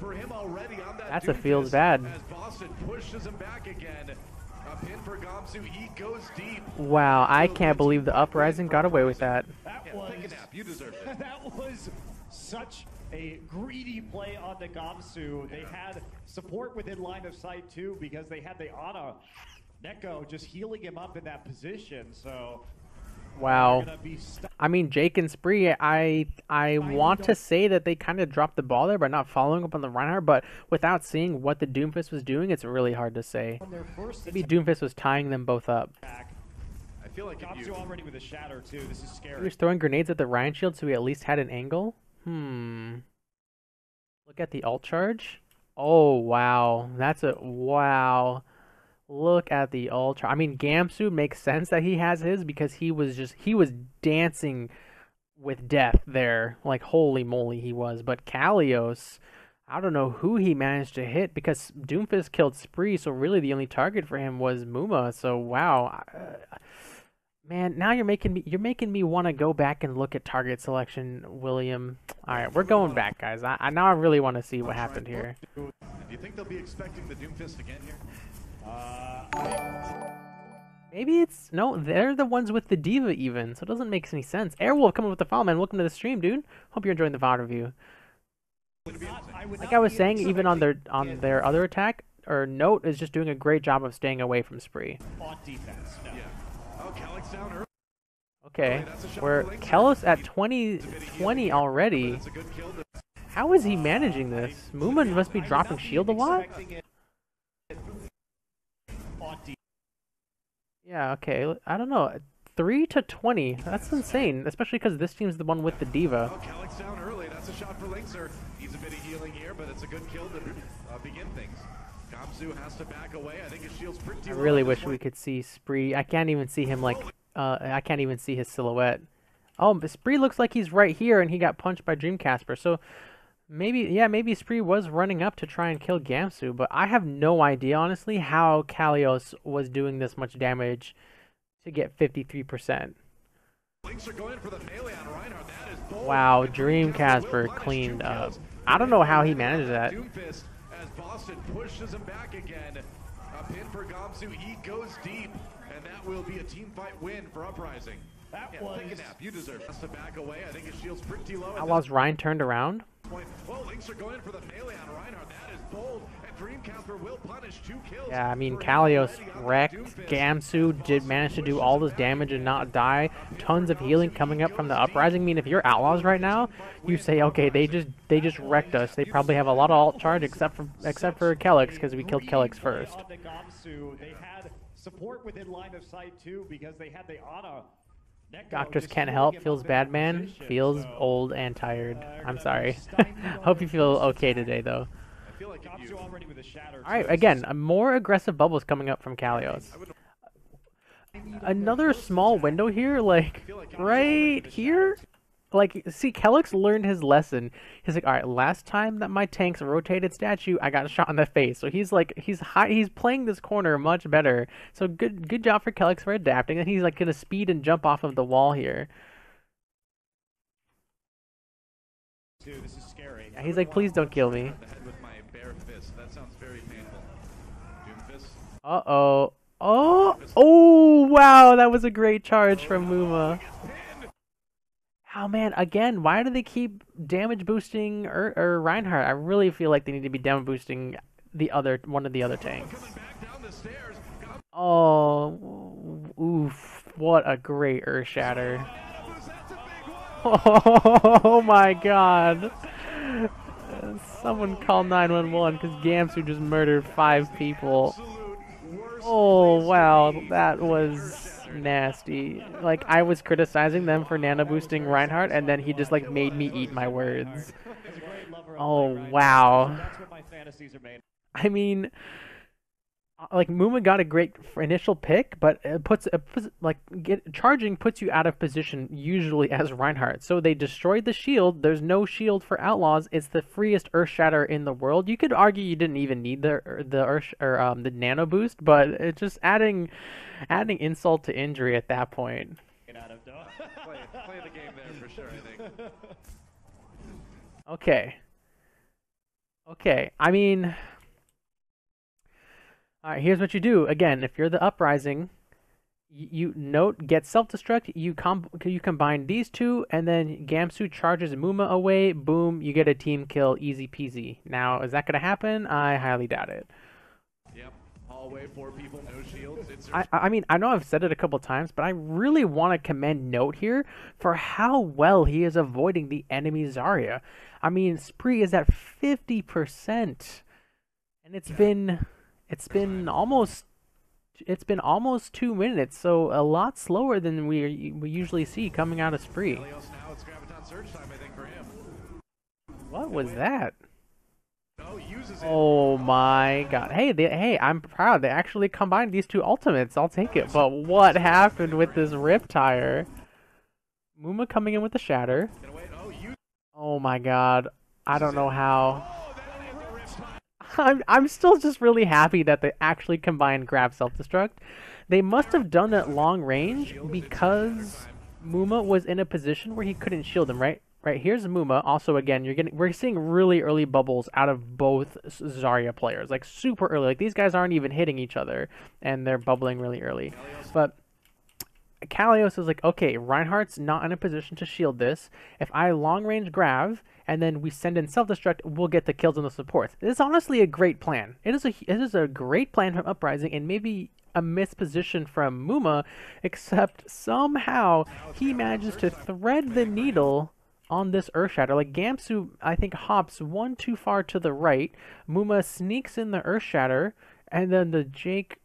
for him already on that. That's a feels bad. As Boston pushes him back again. A pin for Gamsu. He goes deep. Wow, I can't believe the Uprising got away with that. That Take a nap. You deserve it. that was such a greedy play on the Gamsu. They had support within line of sight too because they had the Ana Neko just healing him up in that position. So Wow. they're gonna be stuck. I mean, Jake and Spree, I want to say that they kind of dropped the ball there by not following up on the Reinhardt, but without seeing what the Doomfist was doing, it's really hard to say. On their first Maybe Doomfist was tying them both up. attack. I feel like if Gamsu you already with a shatter too. This is He scary. was throwing grenades at the Ryan shield, so he at least had an angle. Look at the ult charge. Oh, wow. That's a... Wow. Look at the ult charge. I mean, Gamsu makes sense that he has his because he was dancing with death there. Like, holy moly he was. But Kalios, I don't know who he managed to hit because Doomfist killed Spree, so really the only target for him was Muma. So, wow. Man, now you're making me want to go back and look at target selection, William. All right, we're going back, guys. I now I really want to see what happened here. do you think they'll be expecting the Doomfist again here? Maybe it's no, they're the ones with the diva even, so it doesn't make any sense. Airwolf coming with the follow, man. Welcome to the stream, dude. Hope you're enjoying the VOD review. Like I was saying, even on their other attack, or Note is just doing a great job of staying away from Spree. On defense. No. Yeah. Oh, Calyx down early. Okay, we're Kelos at 20 already. That's a good kill. How is he managing this? Moomin must be dropping shield a lot? On defense. Yeah, okay. I don't know. 3 to 20. That's insane, especially because this team's the one with the diva. Oh, Calyx down early. That's a shot for Linkser. Needs a bit of healing here, but it's a good kill to begin things. Gamsu has to back away. I think his shield's pretty I low really at this wish point. we could see Spree. I can't even see him like, I can't even see his silhouette. Oh, but Spree looks like he's right here and he got punched by Dreamcasper. So maybe, yeah, maybe Spree was running up to try and kill Gamsu, but I have no idea, honestly, how Kalios was doing this much damage to get 53%. Links are going for the melee on Reinhardt. That is bold. Wow, And Dreamcasper will punish cleaned 2 up. kills. I don't know how he managed that. Doomfist as Boston pushes him back again. A pin for Gamsu. He goes deep, and that will be a team fight win for Uprising. That Yeah, was take a nap. You deserve it. Has to back away. I think his shield's pretty low. At Outlaws Ryan turned around. this point. Well, Links are going for the melee on Reinhardt. That is bold, and Dreamcasper will punish 2 kills. Yeah, I mean, for him Kalios already on that wrecked. Doomfist. Gamsu did manage to do all this damage and not die. Tons of healing coming up from the Uprising. I mean, if you're Outlaws right now, you say, okay, they just wrecked us. They probably have a lot of alt charge except for Kelix because we killed Kelix first. On the Gamsu, they had support within line of sight too because they had the Ana. Neko Doctors just can't healing help. him Feels up in bad, that man. position. Feels So, old and tired. I'm gonna sorry. be stymied on Hope you their feel first okay attack. today, though. I feel like if Gamsu you... already with a shatter. All right, too. again, more aggressive bubbles coming up from Kalios. Another small window here, like right here. Like, see, Kelix learned his lesson. He's like, all right, last time that my tanks rotated statue, I got shot in the face. So he's like, he's playing this corner much better. So good job for Kelix for adapting. And he's like gonna speed and jump off of the wall here. Dude, this is scary. Yeah, he's like, please don't kill me. The head with my bare fist. That sounds very painful. Doomfist. Uh-oh. Oh, wow, that was a great charge from Muma. Oh man, again, why do they keep damage boosting or Reinhardt? I really feel like they need to be damage boosting one of the other tanks. Coming back down the stairs. Oh, oof, what a great Earth Shatter. That's a big one. Oh my god. Someone call 911 because Gamsu just murdered 5 people. Absolute worst Oh place wow, to be. that was nasty. Like, I was criticizing them for nano boosting Reinhardt, and then he just like made me eat my words. He's a great lover of Oh, Reinhardt. wow. That's what my fantasies are made. I mean, like, Muma got a great initial pick, but charging puts you out of position usually as Reinhardt. So they destroyed the shield. There's no shield for Outlaws. It's the freest Earth Shatter in the world. You could argue you didn't even need the nano boost, but it's just adding insult to injury at that point. Out of dough. Play the game there for sure, I think. Okay. Okay, I mean, alright, here's what you do. Again, if you're the Uprising, you note get self-destruct, you combine these two, and then Gamsu charges Muma away, boom, you get a team kill, easy peasy. Now, is that gonna happen? I highly doubt it. Yep. Hallway, 4 people, no shields. I mean, I know I've said it a couple times, but I really want to commend Note here for how well he is avoiding the enemy Zarya. I mean, Spree is at 50%, and it's been almost 2 minutes, so a lot slower than we usually see coming out of Spree. Now it's Graviton Surge time, I think, for him. What was that? No, uses it. Oh my god. Hey, I'm proud. They actually combined these two ultimates. I'll take it. But what happened with this Riptire? Muma coming in with the Shatter. Oh my god. I don't know how. I'm still just really happy that they actually combined grab self-destruct. They must have done it long range because Muma was in a position where he couldn't shield him, right? Right, here's Muma. Also, again, we're seeing really early bubbles out of both Zarya players, like super early. Like these guys aren't even hitting each other, and they're bubbling really early. But Kalios is like, okay, Reinhardt's not in a position to shield this. If I long range grab and then we send in self-destruct, we'll get the kills and the supports. It is honestly a great plan. It is a great plan from Uprising, and maybe a misposition from Muma, except somehow he manages to thread the needle on this Earthshatter. Like Gamsu, I think, hops one too far to the right. Muma sneaks in the Earthshatter, and then the Jake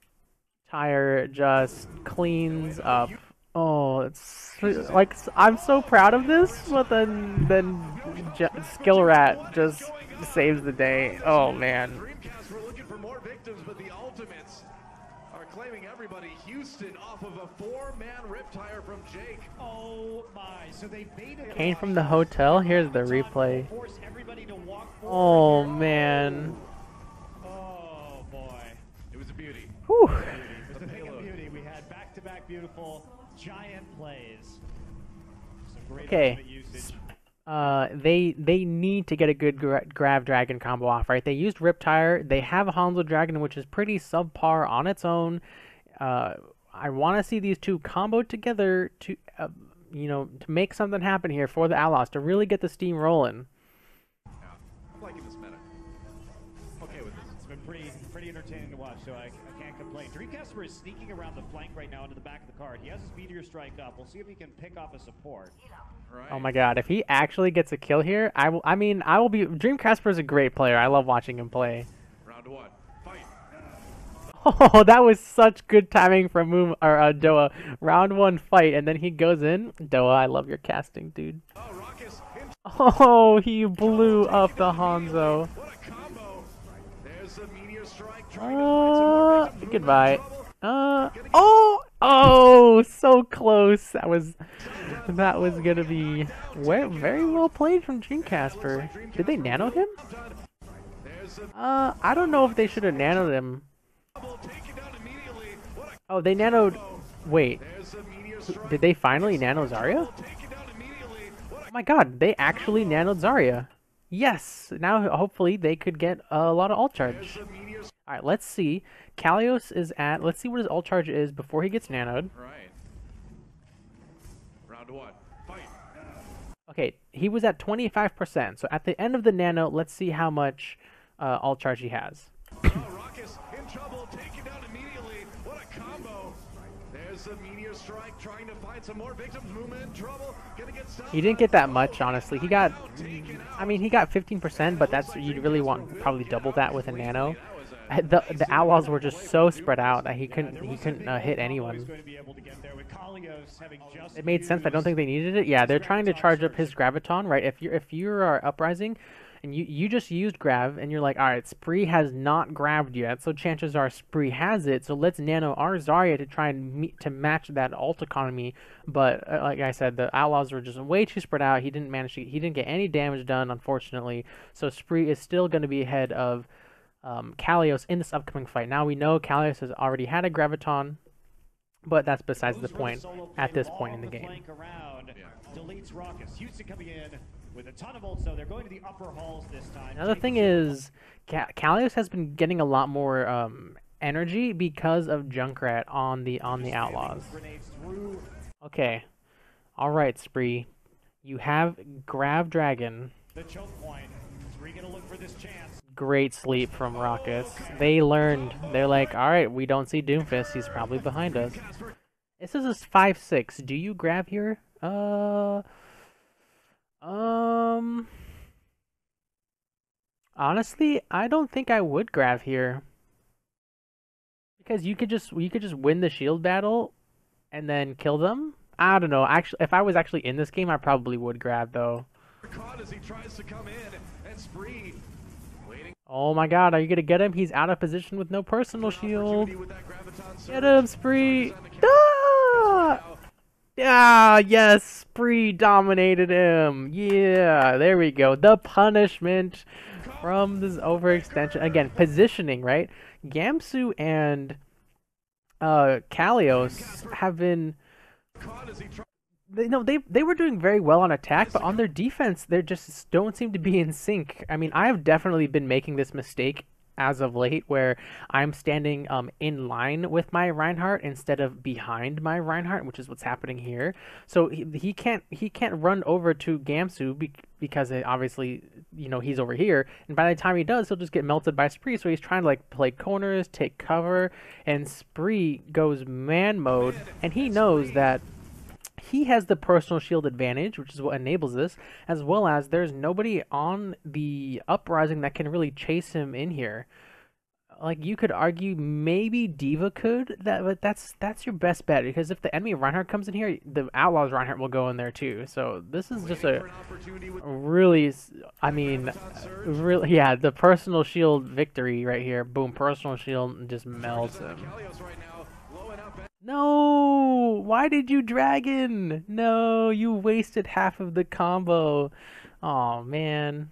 tire just cleans up. Oh, it's like I'm so proud of this, but then Skill Rat just saves the day. Oh man. Dreamcast, we're looking for more victims, but the ultimates are claiming everybody. Houston off of a 4-man Riptire from Jake. Oh my! So they baited. Came from the hotel. Here's the replay. Force everybody to walk Oh forward. man. Oh boy! It was a beauty. Whew. It was a thing of beauty. We had back-to-back beautiful giant plays. Some great Okay. ultimate usage. They need to get a good grab dragon combo off, right? They used Riptire. They have a Hanzo Dragon, which is pretty subpar on its own. I want to see these two combo together to, to make something happen here for the Outlaws to really get the steam rolling. Yeah, I'm liking this meta. Okay with this. It's been pretty entertaining to watch, so I can't complain. Dreamcaster is sneaking around the flank right now into the back of the card. He has his Meteor Strike up. We'll see if he can pick off a support. Right. Oh my god, if he actually gets a kill here, I will be... Dreamcasper is a great player. I love watching him play. Round 1. Fight. Oh, that was such good timing from Doa. Round 1 fight, and then he goes in. Doa, I love your casting, dude. Oh, Raucus. Oh, he blew up the Hanzo. What a combo. There's a Meteor Strike trying to find some more victims. Goodbye. Oh, so close. That was gonna be very well played from Dreamcasper. Did they nano him? I don't know if they should have nanoed him. Oh, they nanoed. Wait, did they finally nano Zarya? Oh my god, they actually nanoed Zarya. Yes, now hopefully they could get a lot of ult charge. Alright, let's see. Kalios is at, let's see what his ult charge is before he gets nanoed. Right. Round 1. Fight. Okay, he was at 25%, so at the end of the nano, let's see how much ult charge he has. Oh, Raucus in trouble, taken down immediately. What a combo. There's a Meteor Strike trying to find some more victims. Muma in trouble. Gonna get stopped. He didn't get that much, honestly. He got 15%, but that's, you'd really want probably double that with a nano. The Outlaws were just so spread out that he couldn't hit anyone. It made sense. I don't think they needed it. Yeah, they're trying to charge up his Graviton, right? If you're Uprising and you just used grab and you're like, all right, Spree has not grabbed yet, so chances are Spree has it. So let's nano our Zarya to try and match that ult economy. But like I said, the Outlaws were just way too spread out. He didn't get any damage done, unfortunately. So Spree is still going to be ahead of Kalios in this upcoming fight. Now we know Kalios has already had a Graviton, but that's besides the point at this point in the game. Deletes Raucus. Houston coming in. with a ton of ults, so they're going to the upper halls this time. Another thing is, Kalios has been getting a lot more energy because of Junkrat on the Outlaws. Okay, all right, Spree, you have Grav Dragon. The choke point. Spree gonna look for this chance. Great sleep from Rockets. They learned. They're like, all right, we don't see Doomfist. He's probably behind us. This is a 5-6. Do you grab here? Honestly, I don't think I would grab here. Because you could just win the shield battle and then kill them. I don't know. Actually, if I was actually in this game, I probably would grab though. Oh my god, are you gonna get him? He's out of position with no personal shield. Get him, Spree! Ah! Yeah, yes, Spree dominated him. Yeah, there we go. The punishment from this overextension. Again, positioning, right? Gamsu and Kalios have been... They were doing very well on attack, but on their defense, they just don't seem to be in sync. I mean, I've definitely been making this mistake as of late, where I'm standing in line with my Reinhardt instead of behind my Reinhardt, which is what's happening here. So he can't run over to Gamsu because obviously, you know, he's over here, and by the time he does, he'll just get melted by Spree. So he's trying to like play corners, take cover, and Spree goes man mode, and he knows that he has the personal shield advantage, which is what enables this, as well as there's nobody on the uprising that can really chase him in here. Like, you could argue maybe D.Va could, but that's your best bet, because if the enemy Reinhardt comes in here, the Outlaws Reinhardt will go in there too. So this is just a really, I mean, really, yeah, the personal shield victory right here. Boom, personal shield just melts him. No! Why did you Dragon? No, you wasted half of the combo. Oh man.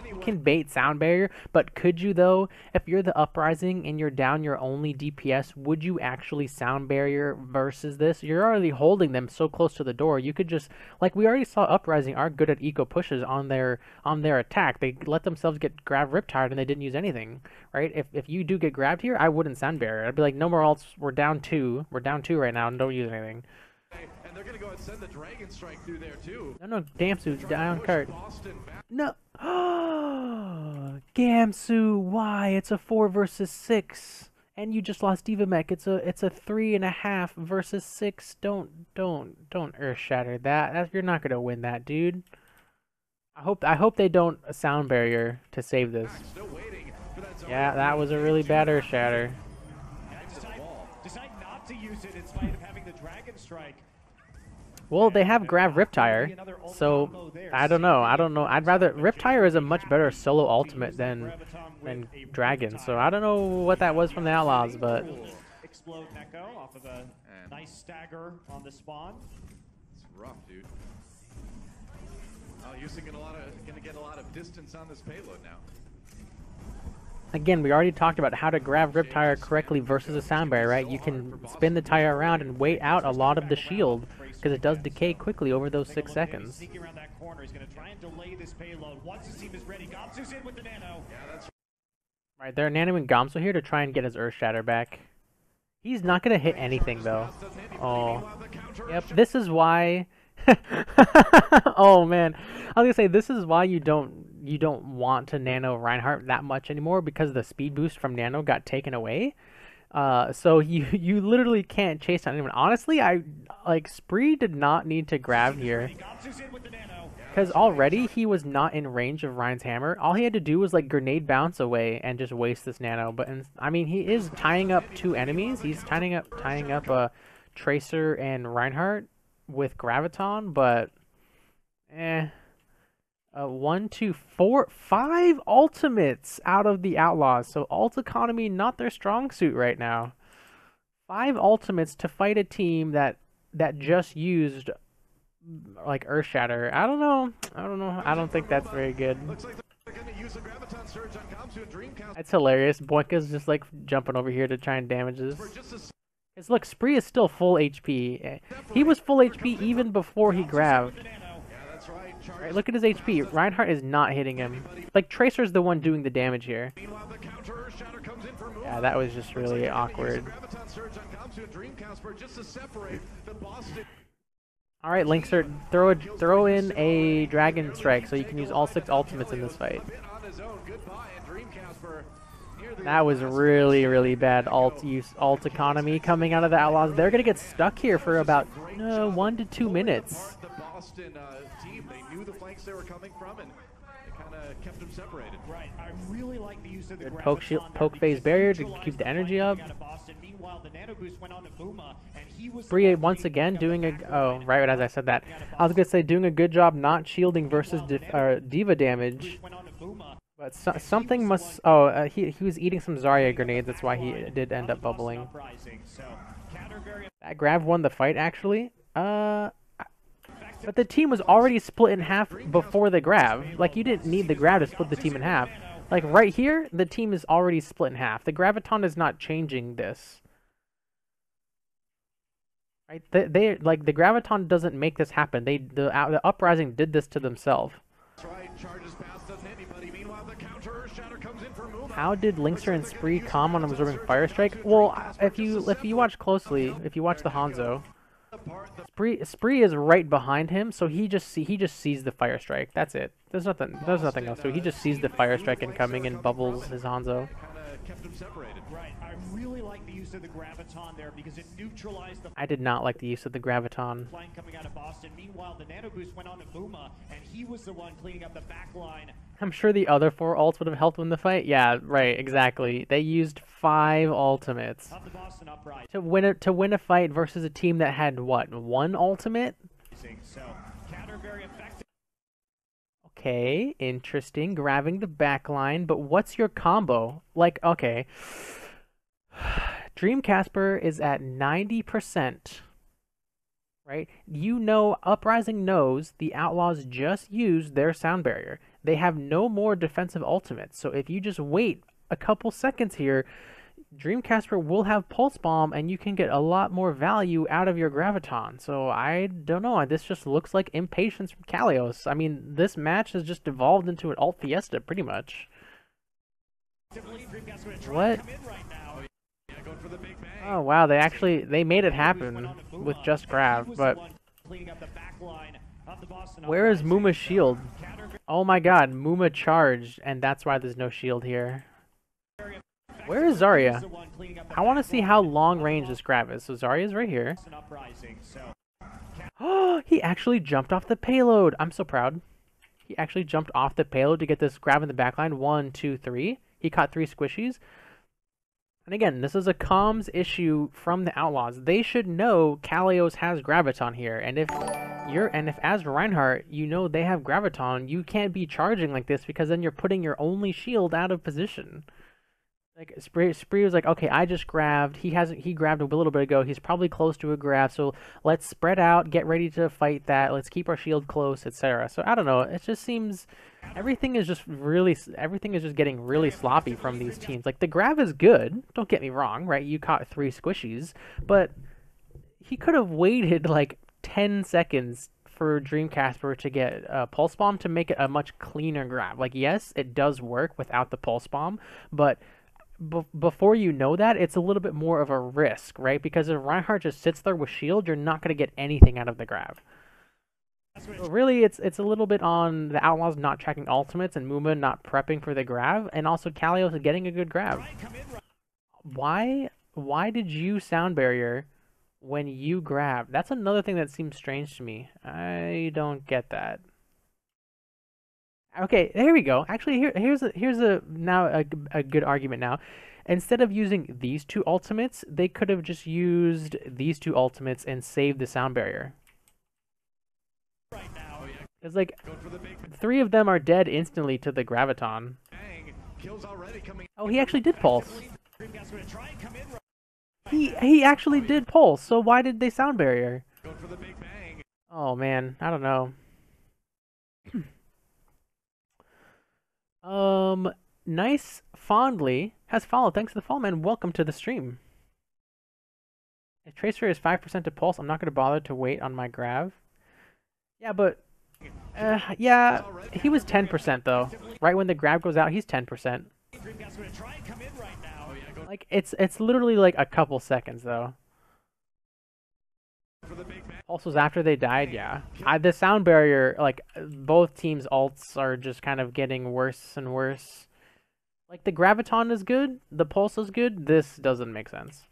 You can bait sound barrier, but could you though? If you're the uprising and you're down your only DPS, would you actually sound barrier versus this? You're already holding them so close to the door. You could just, like we already saw, uprising are good at eco pushes on their attack. They let themselves get grabbed riptide and they didn't use anything, right? If you do get grabbed here, I wouldn't sound barrier. I'd be like, no more ults. We're down 2. We're down 2 right now, and don't use anything. And they're gonna go and send the Dragon Strike through there too. No, Gamsu, down cart. No. Gamsu, why? It's a 4 versus 6, and you just lost D.Va Mech. It's a 3.5 versus 6. Don't earth shatter that. You're not gonna win that, dude. I hope they don't sound barrier to save this. Yeah, that was a really bad earth shatter. Decide not to use it in spite of having the Dragon Strike. Well, they have Grav Riptire, so I don't know. I'd rather Riptire is a much better solo ultimate than Dragon. So I don't know what that was from the Outlaws, but Explode Neko off of a nice stagger on the spawn. It's rough, dude. Oh, Houston gonna get a lot of distance on this payload now. Again, we already talked about how to grab Riptire correctly versus a sound barrier, right? You can spin the tire around and wait out a lot of the shield, because it does decay quickly over those 6 seconds. Sneaking around that corner, he's going to try and delay this payload. Once his team is ready, Gamsu's in with the nano. Yeah, that's right. They're nanoing Gamsu here to try and get his Earth Shatter back. He's not going to hit anything though. Oh, yep. This is why. Oh man, I was gonna say this is why you don't want to nano Reinhardt that much anymore, because the speed boost from nano got taken away. So you literally can't chase down anyone. Honestly, Spree did not need to grab here, because already he was not in range of Ryan's hammer. All he had to do was like grenade bounce away and just waste this nano. But I mean, he is tying up 2 enemies. He's tying up a Tracer and Reinhardt with Graviton, but 1, 2, 4, 5 ultimates out of the Outlaws. So ult economy not their strong suit right now. 5 ultimates to fight a team that just used like Earth Shatter. I don't know. I don't think that's very good. That's hilarious. Boinka's just like jumping over here to try and damage this. Because look, Spree is still full HP. He was full HP even before he grabbed. Yeah, that's right. Right, look at his HP. Reinhardt is not hitting him. Like, Tracer's the one doing the damage here. Yeah, that was just really awkward. Alright, Linkster, throw in a Dragon Strike so you can use all 6 ultimates in this fight. That was really, really bad alt economy coming out of the Outlaws. They're going to get stuck here for about 1 to 2 minutes. The Boston team, they knew the flanks they were coming from, and it kind of kept them separated. Right. I really like the use of the Poke phase barrier to keep the energy up. Spree once again doing a... Oh, right as I said that. I was going to say doing a good job not shielding versus Diva damage. But something must... Oh, he was eating some Zarya grenades. That's why he did end up bubbling. That grab won the fight, actually. But the team was already split in half before the grab. Like, you didn't need the grab to split the team in half. Like, right here, the team is already split in half. The Graviton is not changing this. Right? Like, the Graviton doesn't make this happen. The Uprising did this to themselves. How did Linkster and Spree calm on absorbing Fire Strike? Well, if you watch closely, if you watch the Hanzo, Spree is right behind him, so he just sees the Fire Strike. That's it. There's nothing else. So he just sees the Fire Strike incoming and bubbles his Hanzo. Right. I really like the use of the Graviton there because it neutralized the... I did not like the use of the Graviton. ...flank coming out of Boston. Meanwhile, the Nano Boost went on to Buma, and he was the one cleaning up the back line. I'm sure the other 4 ults would have helped win the fight. Yeah, right, exactly. They used 5 ultimates to win a fight versus a team that had what, 1 ultimate? So, counter very effective. Okay, interesting. Grabbing the backline, but what's your combo? Like, okay. Dream Casper is at 90%. Right? You know, Uprising knows the Outlaws just used their sound barrier. They have no more defensive ultimates. So if you just wait a couple seconds here, Dream Casper will have Pulse Bomb, and you can get a lot more value out of your Graviton. So I don't know. This just looks like impatience from Kalios. I mean, this match has just evolved into an alt fiesta, pretty much. What? Oh wow, they made it happen with just grab, but where is Muma's shield? Oh my god, Muma charged, and that's why there's no shield here. Where is Zarya? I want to see how long range this grab is. So Zarya's right here. Oh, he actually jumped off the payload. I'm so proud. He actually jumped off the payload to get this grab in the backline. 1, 2, 3. He caught 3 squishies. And again, this is a comms issue from the Outlaws. They should know Kalios has Graviton here, and if as Reinhardt, you know they have Graviton, you can't be charging like this because then you're putting your only shield out of position. Like Spree was like, okay, I just grabbed. He grabbed a little bit ago. He's probably close to a grab. So let's spread out, get ready to fight that. Let's keep our shield close, etc. So I don't know. It just seems everything is just getting really sloppy from these teams. Like the grab is good. Don't get me wrong, right? You caught 3 squishies, but he could have waited like 10 seconds for Dream Casper to get a Pulse Bomb to make it a much cleaner grab. Like yes, it does work without the Pulse Bomb, but before you know that, it's a little bit more of a risk, right? Because if Reinhardt just sits there with shield, you're not going to get anything out of the grab. So really, it's a little bit on the Outlaws not tracking ultimates and Muma not prepping for the grab, and also Kalios getting a good grab. Why did you sound barrier when you grab? That's another thing that seems strange to me. I don't get that. Okay, there we go. Actually, here's a good argument now. Instead of using these 2 ultimates, they could have just used these 2 ultimates and saved the sound barrier. It's like 3 of them are dead instantly to the Graviton. Oh, he actually did pulse. He actually did pulse. So why did they sound barrier? Oh man, I don't know. Nice Fondly has followed. Thanks to the follow, man. Welcome to the stream. If Tracer is 5% to pulse, I'm not going to bother to wait on my grab. Yeah, but Yeah, he was 10% though. Right when the grab goes out, he's 10%. Dreamcast going to try and come in right now. Like it's literally like a couple seconds though. Also, after they died, yeah. The sound barrier, like both teams' ults are just kind of getting worse and worse. Like the graviton is good, the pulse is good. This doesn't make sense.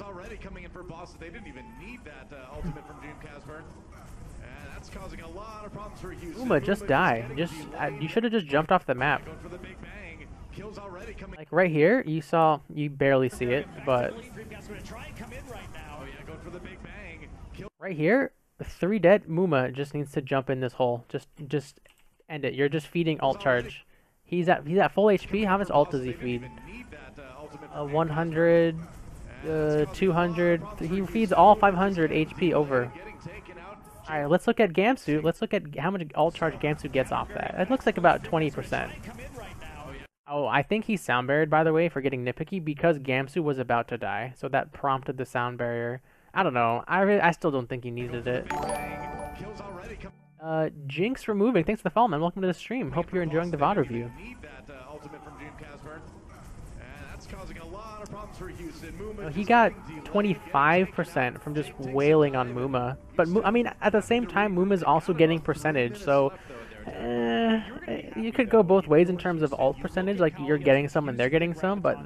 Already coming in for bosses. They didn't even need that ultimate from Dreamcast. And that's causing a lot of problems for Houston. Uma, just die. You should have just jumped off the map. Going for the big bang. Kills already coming. Like right here, you barely see it, but Dreamcast going to try and come in right now. Oh yeah, going for the big bang. right here, 3 dead. Muma just needs to jump in this hole. Just end it. You're just feeding alt charge. He's at full HP. How much alt does he feed? 100, 200. He feeds all 500 HP over. All right, let's look at Gamsu. Let's look at how much alt charge Gamsu gets off that. It looks like about 20%. Oh, I think he's sound barriered, by the way, for getting nitpicky, because Gamsu was about to die, so that prompted the sound barrier. I don't know. I still don't think he needed it. Jinx removing. Thanks for the follow, man. Welcome to the stream. Hope you're enjoying the VOD review. He got 25% from just wailing on Muma. But, I mean, at the same time, Muma's also getting percentage, so you could go both ways in terms of ult percentage, like you're getting some and they're getting some, but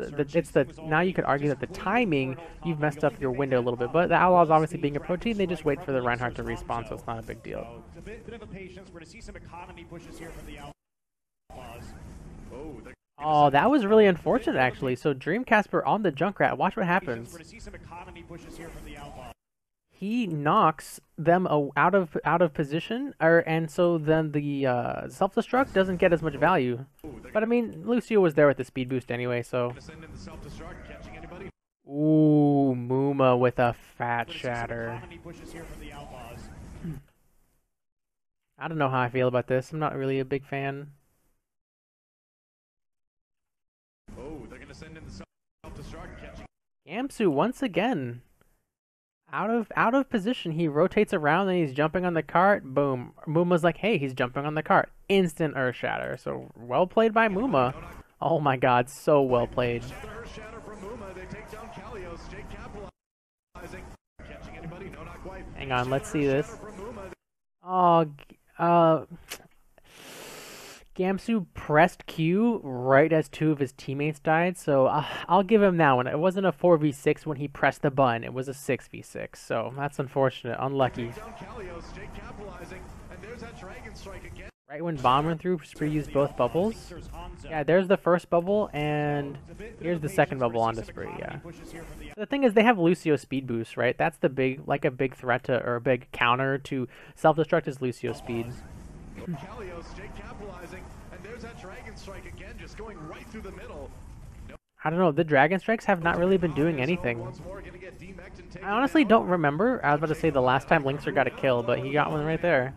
now you could argue that the timing, you've messed up your window a little bit, but the Outlaws obviously being a pro team, they just wait for the Reinhardt to respawn, so it's not a big deal. It's a bit of a patience. We're going to see some economy pushes here from the Outlaws. Oh, that was really unfortunate, actually. So Dreamcasper on the Junkrat. Watch what happens. We're going to see some economy pushes here from the Outlaws. He knocks them out of position, and so then the self-destruct doesn't get as much value. But I mean, Lucio was there with the speed boost anyway, so. Ooh, Muma with a fat shatter. I don't know how I feel about this. I'm not really a big fan. Oh, they're gonna send in the self-destruct, catching. Gamsu once again. Out of position, he rotates around and he's jumping on the cart. Boom. Muma's like, hey, he's jumping on the cart. Instant Earth Shatter. So well played by Muma. Oh my god, so well played. Earth Shatter from Muma. They take down Kalios. Jake capitalizing. Catching anybody? No, not quite. Hang on, let's see this. Oh, Gamsu pressed Q right as 2 of his teammates died, so I'll give him that one. It wasn't a 4v6 when he pressed the button, it was a 6v6, so that's unfortunate, unlucky. Right when Bomb went through, Spree used both bubbles. Yeah, there's the first bubble, and here's the second bubble onto Spree, yeah. The thing is, they have Lucio speed boost, right? That's the big, like a big threat to, or a big counter to self-destruct is Lucio speed. I don't know, the Dragon Strikes have not really been doing anything. I honestly don't remember. I was about to say the last time Linkster got a kill, but he got one right there.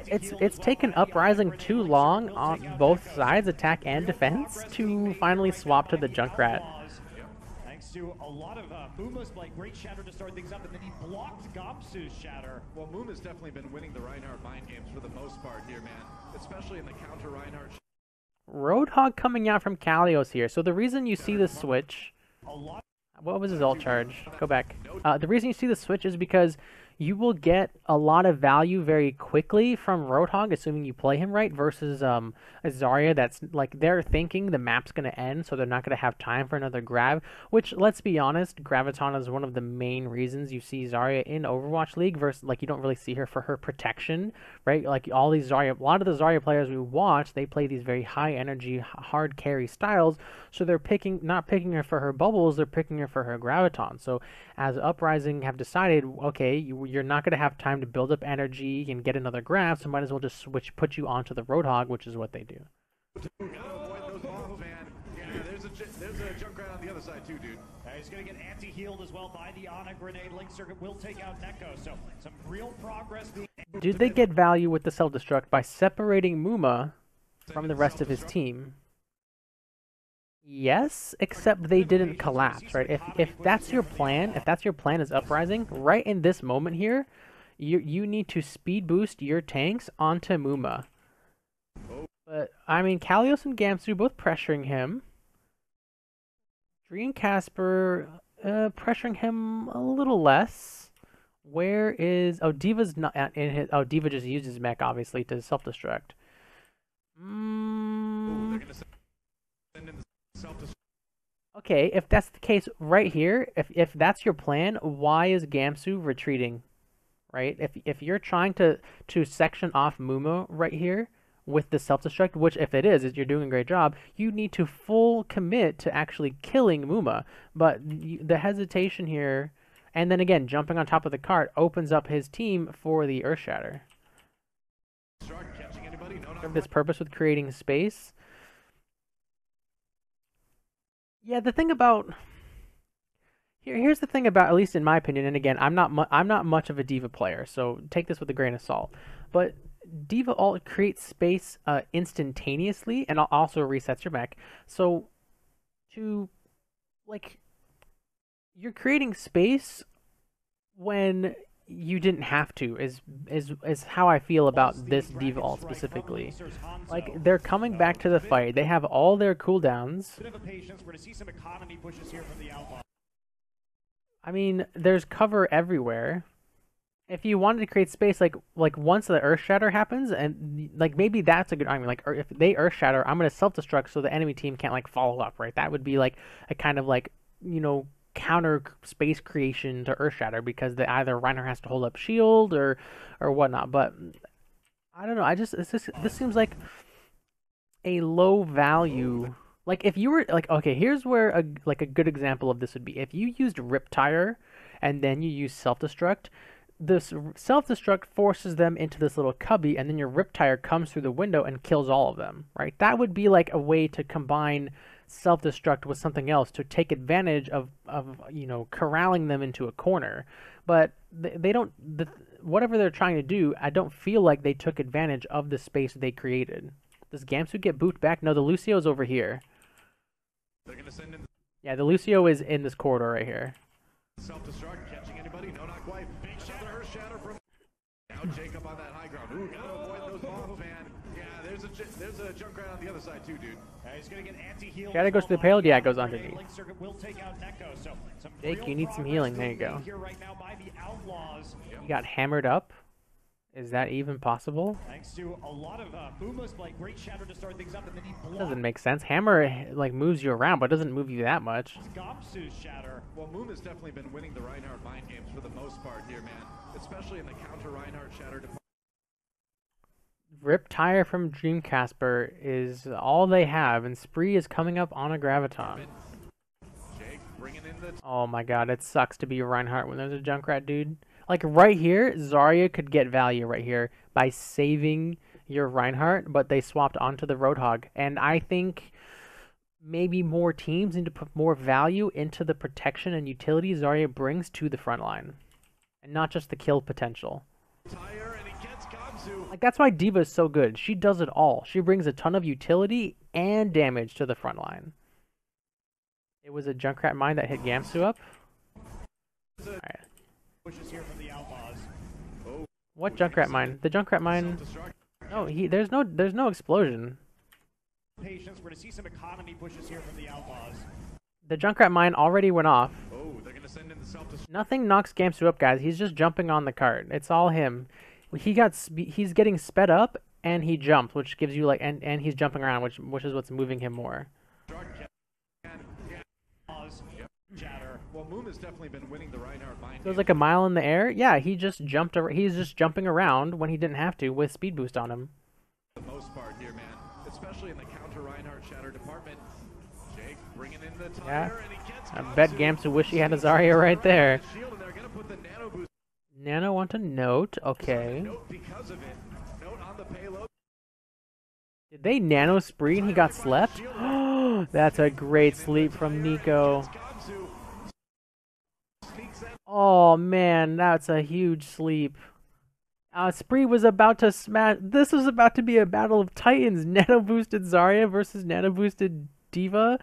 It's taken Uprising too long on both sides, attack and defense, to finally swap to the Junkrat. Thanks to a lot of Muma's great shatter to start things up, and then he blocked Gamsu's shatter. Well, Muma's definitely been winning the Reinhardt mind games for the most part here, man. Especially in the counter Reinhardt. Roadhog coming out from Kalios here. So the reason you see the switch... What was his ult charge? Go back. The reason you see the switch is because you will get a lot of value very quickly from Roadhog, assuming you play him right, versus a Zarya that's, like, they're thinking the map's going to end, so they're not going to have time for another grab, which, let's be honest, Graviton is one of the main reasons you see Zarya in Overwatch League, versus, like, you don't really see her for her protection, right? Like, all these Zarya, a lot of the Zarya players we watch, they play these very high-energy, hard carry styles, so they're not picking her for her bubbles, they're picking her for her Graviton. So, as Uprising have decided, okay, you're not going to have time to build up energy and get another grab, so might as well just put you onto the Roadhog, which is what they do. There's a Junkrat on the other side too, dude. He's going to get anti-healed as well by the Ana grenade. Link Circuit will take out Neko, so some real progress. Did they get value with the self-destruct by separating Muma from the rest of his team? Yes, except they didn't collapse, right? If that's your plan, if that's your plan is Uprising, right in this moment here, you need to speed boost your tanks onto Muma. But I mean, Kalios and Gamsu both pressuring him. Dream Casper pressuring him a little less. Where is Diva's not in his Diva just used his mech obviously to self-destruct. Okay, if that's the case right here, if that's your plan, why is Gamsu retreating? Right? If you're trying to section off Mumo right here with the self-destruct, which if it is you're doing a great job, you need to full commit to actually killing Muma. But the hesitation here, and then again jumping on top of the cart, opens up his team for the Earthshatter. Served its purpose with creating space. Yeah, the thing about here's the thing about, at least in my opinion, and again, I'm not much of a Diva player, so take this with a grain of salt. But Diva ult creates space instantaneously, and also resets your mech. So you're creating space when you didn't have to is how I feel about this Diva ult specifically. Like, they're coming back to the fight. They have all their cooldowns. I mean, there's cover everywhere. If you wanted to create space, like once the Earth Shatter happens, and like maybe that's a good argument. Like, if they Earth Shatter, I'm gonna self-destruct so the enemy team can't like follow up, right? That would be like a kind of like, you know, counter space creation to Earth Shatter, because either Reinhardt has to hold up shield or whatnot. But I don't know. This seems like a low value. Like, if you were like, okay, here's where a good example of this would be. If you used Riptire and then you use self-destruct, this self-destruct forces them into this little cubby, and then your Riptire comes through the window and kills all of them, right? That would be like a way to combine self-destruct with something else to take advantage of you know, corralling them into a corner. But they don't, whatever they're trying to do, I don't feel like they took advantage of the space they created. Does Gamsu get booped back? No, the Lucio's over here. Yeah, the Lucio is in this corridor right here. Self-destruct, catching anybody? No, not quite. Big shatter, Earth shatter from now Jacob on that high ground. Ooh, gotta avoid those bombs, man. Yeah, there's a Junkrat on the other side too, dude. He's gonna get anti-heal. Gotta go to the payload? Yeah, it goes underneath. Jake, you need some healing. There you go. You got hammered up? Is that even possible? Thanks to a lot of Muma's like great shatter to start things up, and then he blocked. Doesn't make sense. Hammer like moves you around, but doesn't move you that much. Gamsu's shatter. Well, Muma's definitely been winning the Reinhardt mind games for the most part here, man. Especially in the counter Reinhardt shatter department. Riptire from Dream Casper is all they have, and Spree is coming up on a Graviton. Oh my god, it sucks to be a Reinhardt when there's a Junkrat, dude. Like, right here, Zarya could get value right here by saving your Reinhardt, but they swapped onto the Roadhog. And I think maybe more teams need to put more value into the protection and utility Zarya brings to the front line, and not just the kill potential. Like, that's why Diva is so good. She does it all. She brings a ton of utility and damage to the front line. It was a Junkrat mine that hit Gamsu up. Alright. What Junkrat mine? The Junkrat mine. No, there's no explosion. Patience, we're to see some economy pushes here from the Outlaws. The Junkrat mine already went off. Nothing knocks Gamsu up, guys. He's just jumping on the cart. It's all him. He's getting sped up, and he jumps, which gives you like, and he's jumping around, which is what's moving him more. Well, Muma's definitely been winning the Reinhardt mind. So it was like a mile in the air. Yeah, he just jumped. He's just jumping around when he didn't have to with speed boost on him. For the most part here, man, especially in the counter Reinhardt shatter department. Jake bringing in the tire, and he gets I bet Gamsu wish he had a Zarya right there. They're gonna put the nano boost. Nano want a note. Okay. Note because of it. Note on the payload. Did they nano Spree and he got slept? That's a great sleep from Nico. Oh man, that's a huge sleep. Spree was about to smash. This was about to be a battle of titans. Nano boosted Zarya versus nano boosted D.Va.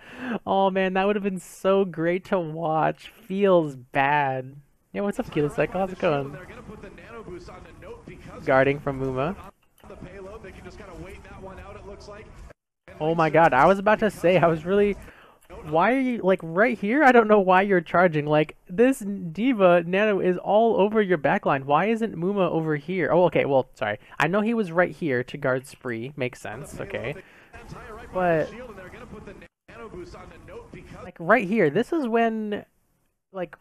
Oh man, that would have been so great to watch. Feels bad. Yeah, what's up, Kilo Cycle? How's it going? Guarding from Muma. Oh my god, I was about to say, I was really... Why are you, like, right here? I don't know why you're charging. Like, this D.Va Nano is all over your backline. Why isn't Muma over here? Oh, okay, well, sorry. I know he was right here to guard Spree. Makes sense, okay. But, like, right here, this is when, like,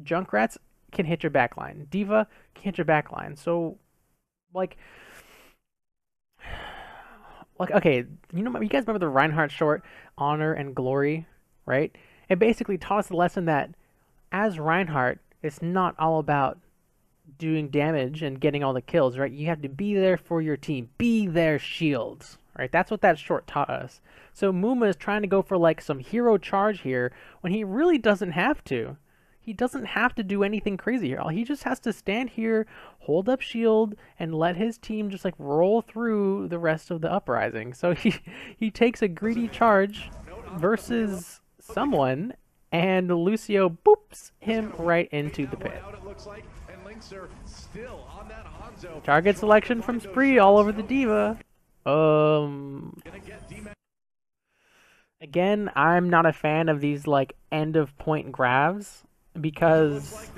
Junkrats can hit your backline. D.Va can hit your backline. So, like, okay, you guys remember the Reinhardt short, Honor and Glory, right? It basically taught us the lesson that as Reinhardt, it's not all about doing damage and getting all the kills, right? You have to be there for your team. Be their shields, right? That's what that short taught us. So Muma is trying to go for like some hero charge here when he really doesn't have to. He doesn't have to do anything crazy here. He just has to stand here, hold up shield, and let his team just like roll through the rest of the uprising. So he takes a greedy charge versus someone, and Lucio boops him right into the pit. Target selection from Spree all over the D.Va. Again, I'm not a fan of these like end of point grabs, because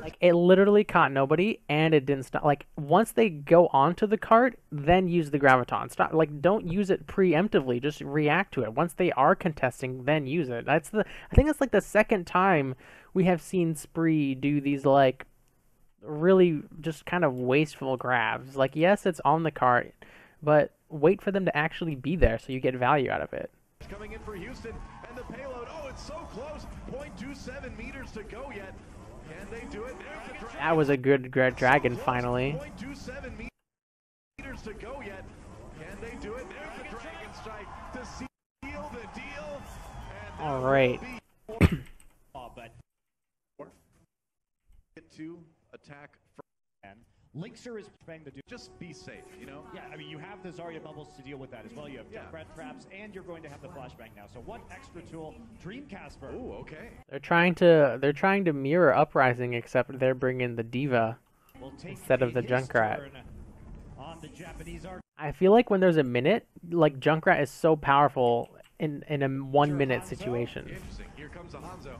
like it literally caught nobody and it didn't stop. Like once they go onto the cart, then use the graviton. Stop, like don't use it preemptively, just react to it. Once they are contesting, then use it. I think that's like the second time we have seen Spree do these like really just kind of wasteful grabs. Like yes, it's on the cart, but wait for them to actually be there so you get value out of it. Coming in for Houston. The payload, oh, it's so close. 0.27 meters to go yet. Can they do it? That was a good dragon finally. 0.27 meters to go yet. Can they do it? There's the dragon strike to seal the deal. All right. Get to attack. Linkser is trying to do just be safe, you know? Yeah, I mean, you have the Zarya bubbles to deal with that as well. You have Junkrat traps, and you're going to have the flashbang now. So what extra tool? Dreamcasper. Oh, okay. They're trying to mirror Uprising, except they're bringing the D.Va instead of the Junkrat. I feel like when there's a minute, like Junkrat is so powerful in a 1 minute situation. Interesting. Here comes a Hanzo.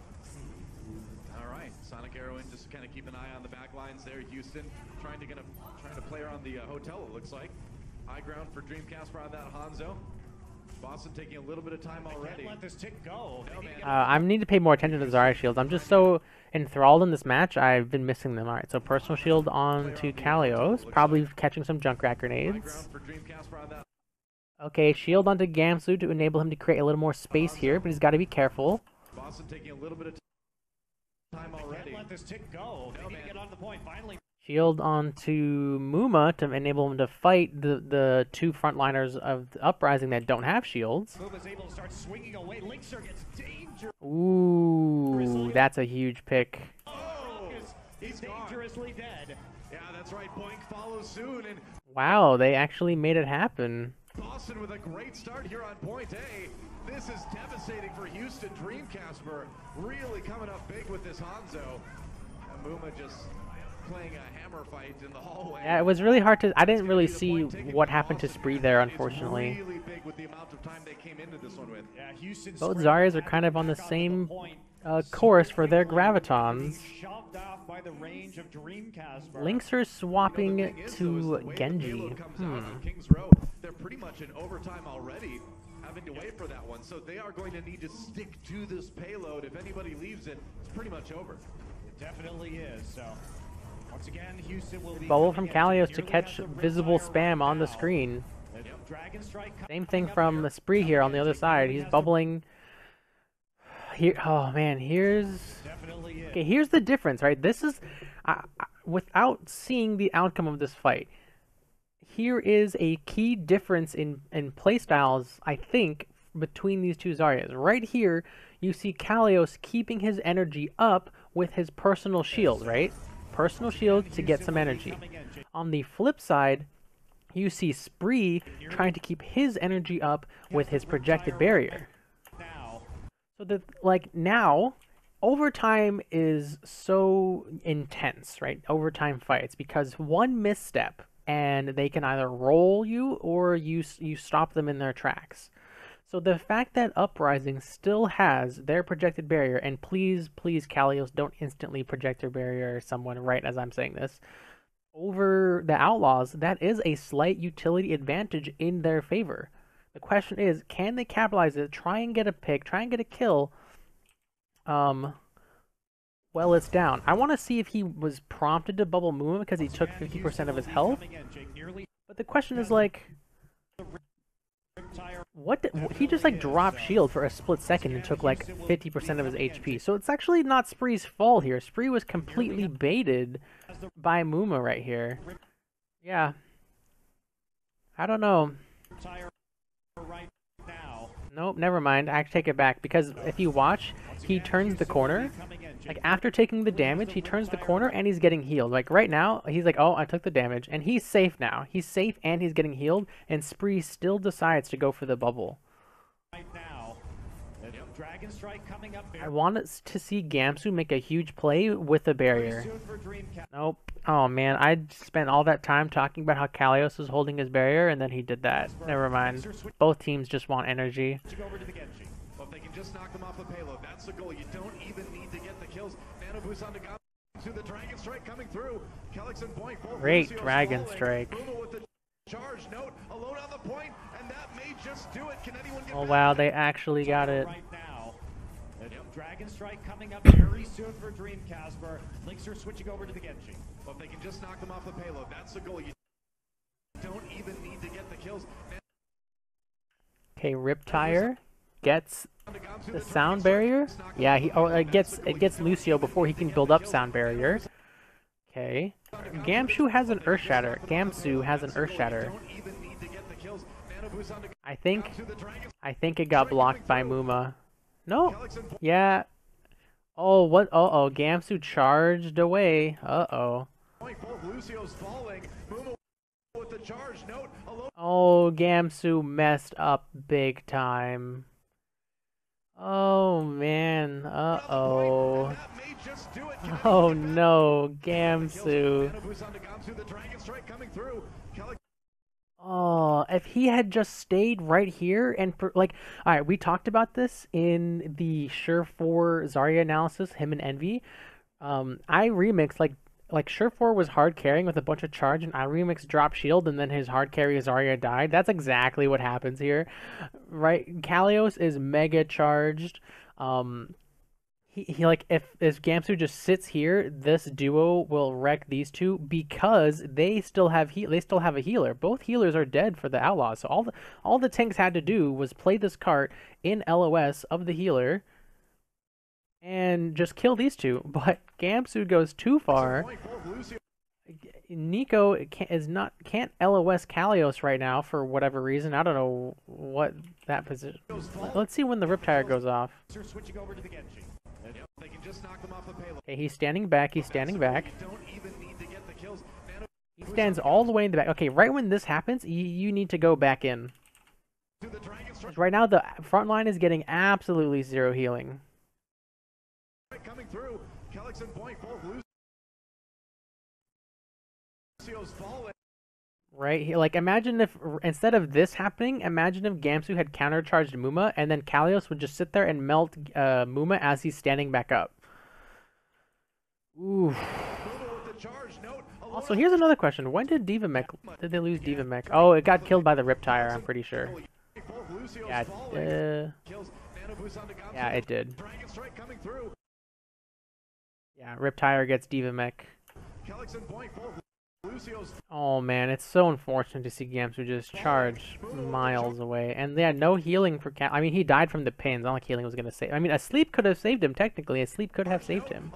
All right, Sonic Arrow in, just kind of keep an eye on the back lines there. Houston trying to play around the hotel, it looks like. High ground for Dreamcasper on that Hanzo. Boston taking a little bit of time already. Let this tick go. No, I need to pay more attention to Zarya shields. I'm just so enthralled in this match, I've been missing them. Alright, so personal shield on to Kalios, probably catching some Junkrat grenades. Okay, shield onto Gamsu to enable him to create a little more space here, but he's got to be careful. Boston taking a little bit of time already. Let this tick go. They need to get on the point finally. Shield onto Muma to enable him to fight the two frontliners of the Uprising that don't have shields. Muma's able to start swinging away. Linkser gets danger. Ooh, that's a huge pick. Oh, he's dangerously dead. Yeah, that's right. Boink follows soon, and wow, they actually made it happen. Boston with a great start here on point A. This is devastating for Houston. Dreamcasper really coming up big with this Hanzo. And Muma just playing a hammer fight in the hallway. Yeah, it was really hard to... I didn't really see what happened to Spree there, unfortunately. Really big with the amount of time they came into this one with. Yeah, both Zaryas are kind of on the same course for their gravitons. Linkser swapping to Genji. Kings Row, they're pretty much in overtime already, having to wait for that one. So they are going to need to stick to this payload. If anybody leaves it, it's pretty much over. It definitely is. So once again, Houston will be bubble from Kalios to catch visible spam on the screen. Same thing from Spree here on the other side. He's bubbling. Here, oh man, here's the difference, right? This is without seeing the outcome of this fight. Here is a key difference in playstyles, I think, between these two Zaryas. Right here, you see Kalios keeping his energy up with his personal shield, right? Personal shield to get some energy. On the flip side, You see Spree trying to keep his energy up with his projected barrier. So that, like, now, overtime is so intense, right? Overtime fights, because one misstep and they can either roll you or you stop them in their tracks. So the fact that Uprising still has their projected barrier, and please, please, Kalios, don't instantly project your barrier someone right as I'm saying this, over the Outlaws, that is a slight utility advantage in their favor. The question is, can they capitalize it, try and get a pick, try and get a kill, well, it's down. I want to see if he was prompted to bubble Moon because he took 50% of his health. But the question is, like, he just, like, dropped shield for a split second and took, like, 50% of his HP. So it's actually not Spree's fault here. Spree was completely baited by Muma right here. Yeah. I don't know. Nope, never mind. I take it back, because if you watch, he turns the corner. Like, after taking the damage, he turns the corner and he's getting healed. Like, right now, he's like, oh, I took the damage, and he's safe now. He's safe and he's getting healed, and Spree still decides to go for the bubble. I want to see Gamsu make a huge play with a barrier. Nope. Oh man, I spent all that time talking about how Kalios was holding his barrier, and then he did that. Never mind. Both teams just want energy. Well, if they can just knock them off the payload, that's the goal. You don't even need to get the kills. Nano boost on to the Dragon Strike coming through. Kelix and Point. Great Dragon Strike. Charge note, alone on the point, and that may just do it. Can anyone get oh wow, they actually got it. Right now. Dragon Strike coming up very soon for Dream Casper. Lynx are switching over to the Genji. Well, if they can just knock them off the payload, that's the goal. You don't even need to get the kills. Okay, Riptire gets the sound barrier. Yeah, it gets Lucio before he can build up sound barrier. Okay. Gamsu has an Earth Shatter. I think it got blocked by Muma. No. Yeah. Oh, what? Uh-oh. Gamsu charged away. Uh-oh. Oh, Gamsu messed up big time. Oh, man. Uh-oh. Oh, no. Gamsu. Oh, if he had just stayed right here and, like, alright, we talked about this in the Sure 4 Zarya analysis, him and Envy. I remixed, like Sure 4 was hard carrying with a bunch of charge, and I remixed drop shield, and then his hard carry Zarya died. That's exactly what happens here, right? Kalios is mega charged. He like if Gamsu just sits here, this duo will wreck these two because they still have a healer. Both healers are dead for the Outlaws. So all the tanks had to do was play this cart in LOS of the healer and just kill these two. But Gamsu goes too far. Nico can't LOS Kalios right now for whatever reason. I don't know what that position. Let's see when the Riptire goes off. Okay, he's standing back. He stands all the way in the back. Okay, right when this happens, you need to go back in. Right now, the front line is getting absolutely zero healing. Coming through, Kelix and Point both Lucio's falling. Right here, like imagine if instead of this happening, imagine if Gamsu had countercharged Muma, and then Kalios would just sit there and melt Muma as he's standing back up. Ooh. Also, here's another question: when did Did they lose Divamech? Oh, it got killed by the Riptire. I'm pretty sure. Yeah. Yeah, it did. Yeah, Riptire gets Divamech. Oh man, it's so unfortunate to see Gamsu just charge miles away. And they had no healing for I mean, he died from the pins. Not like healing was going to save. I mean, a sleep could have saved him, technically. A sleep could have saved him.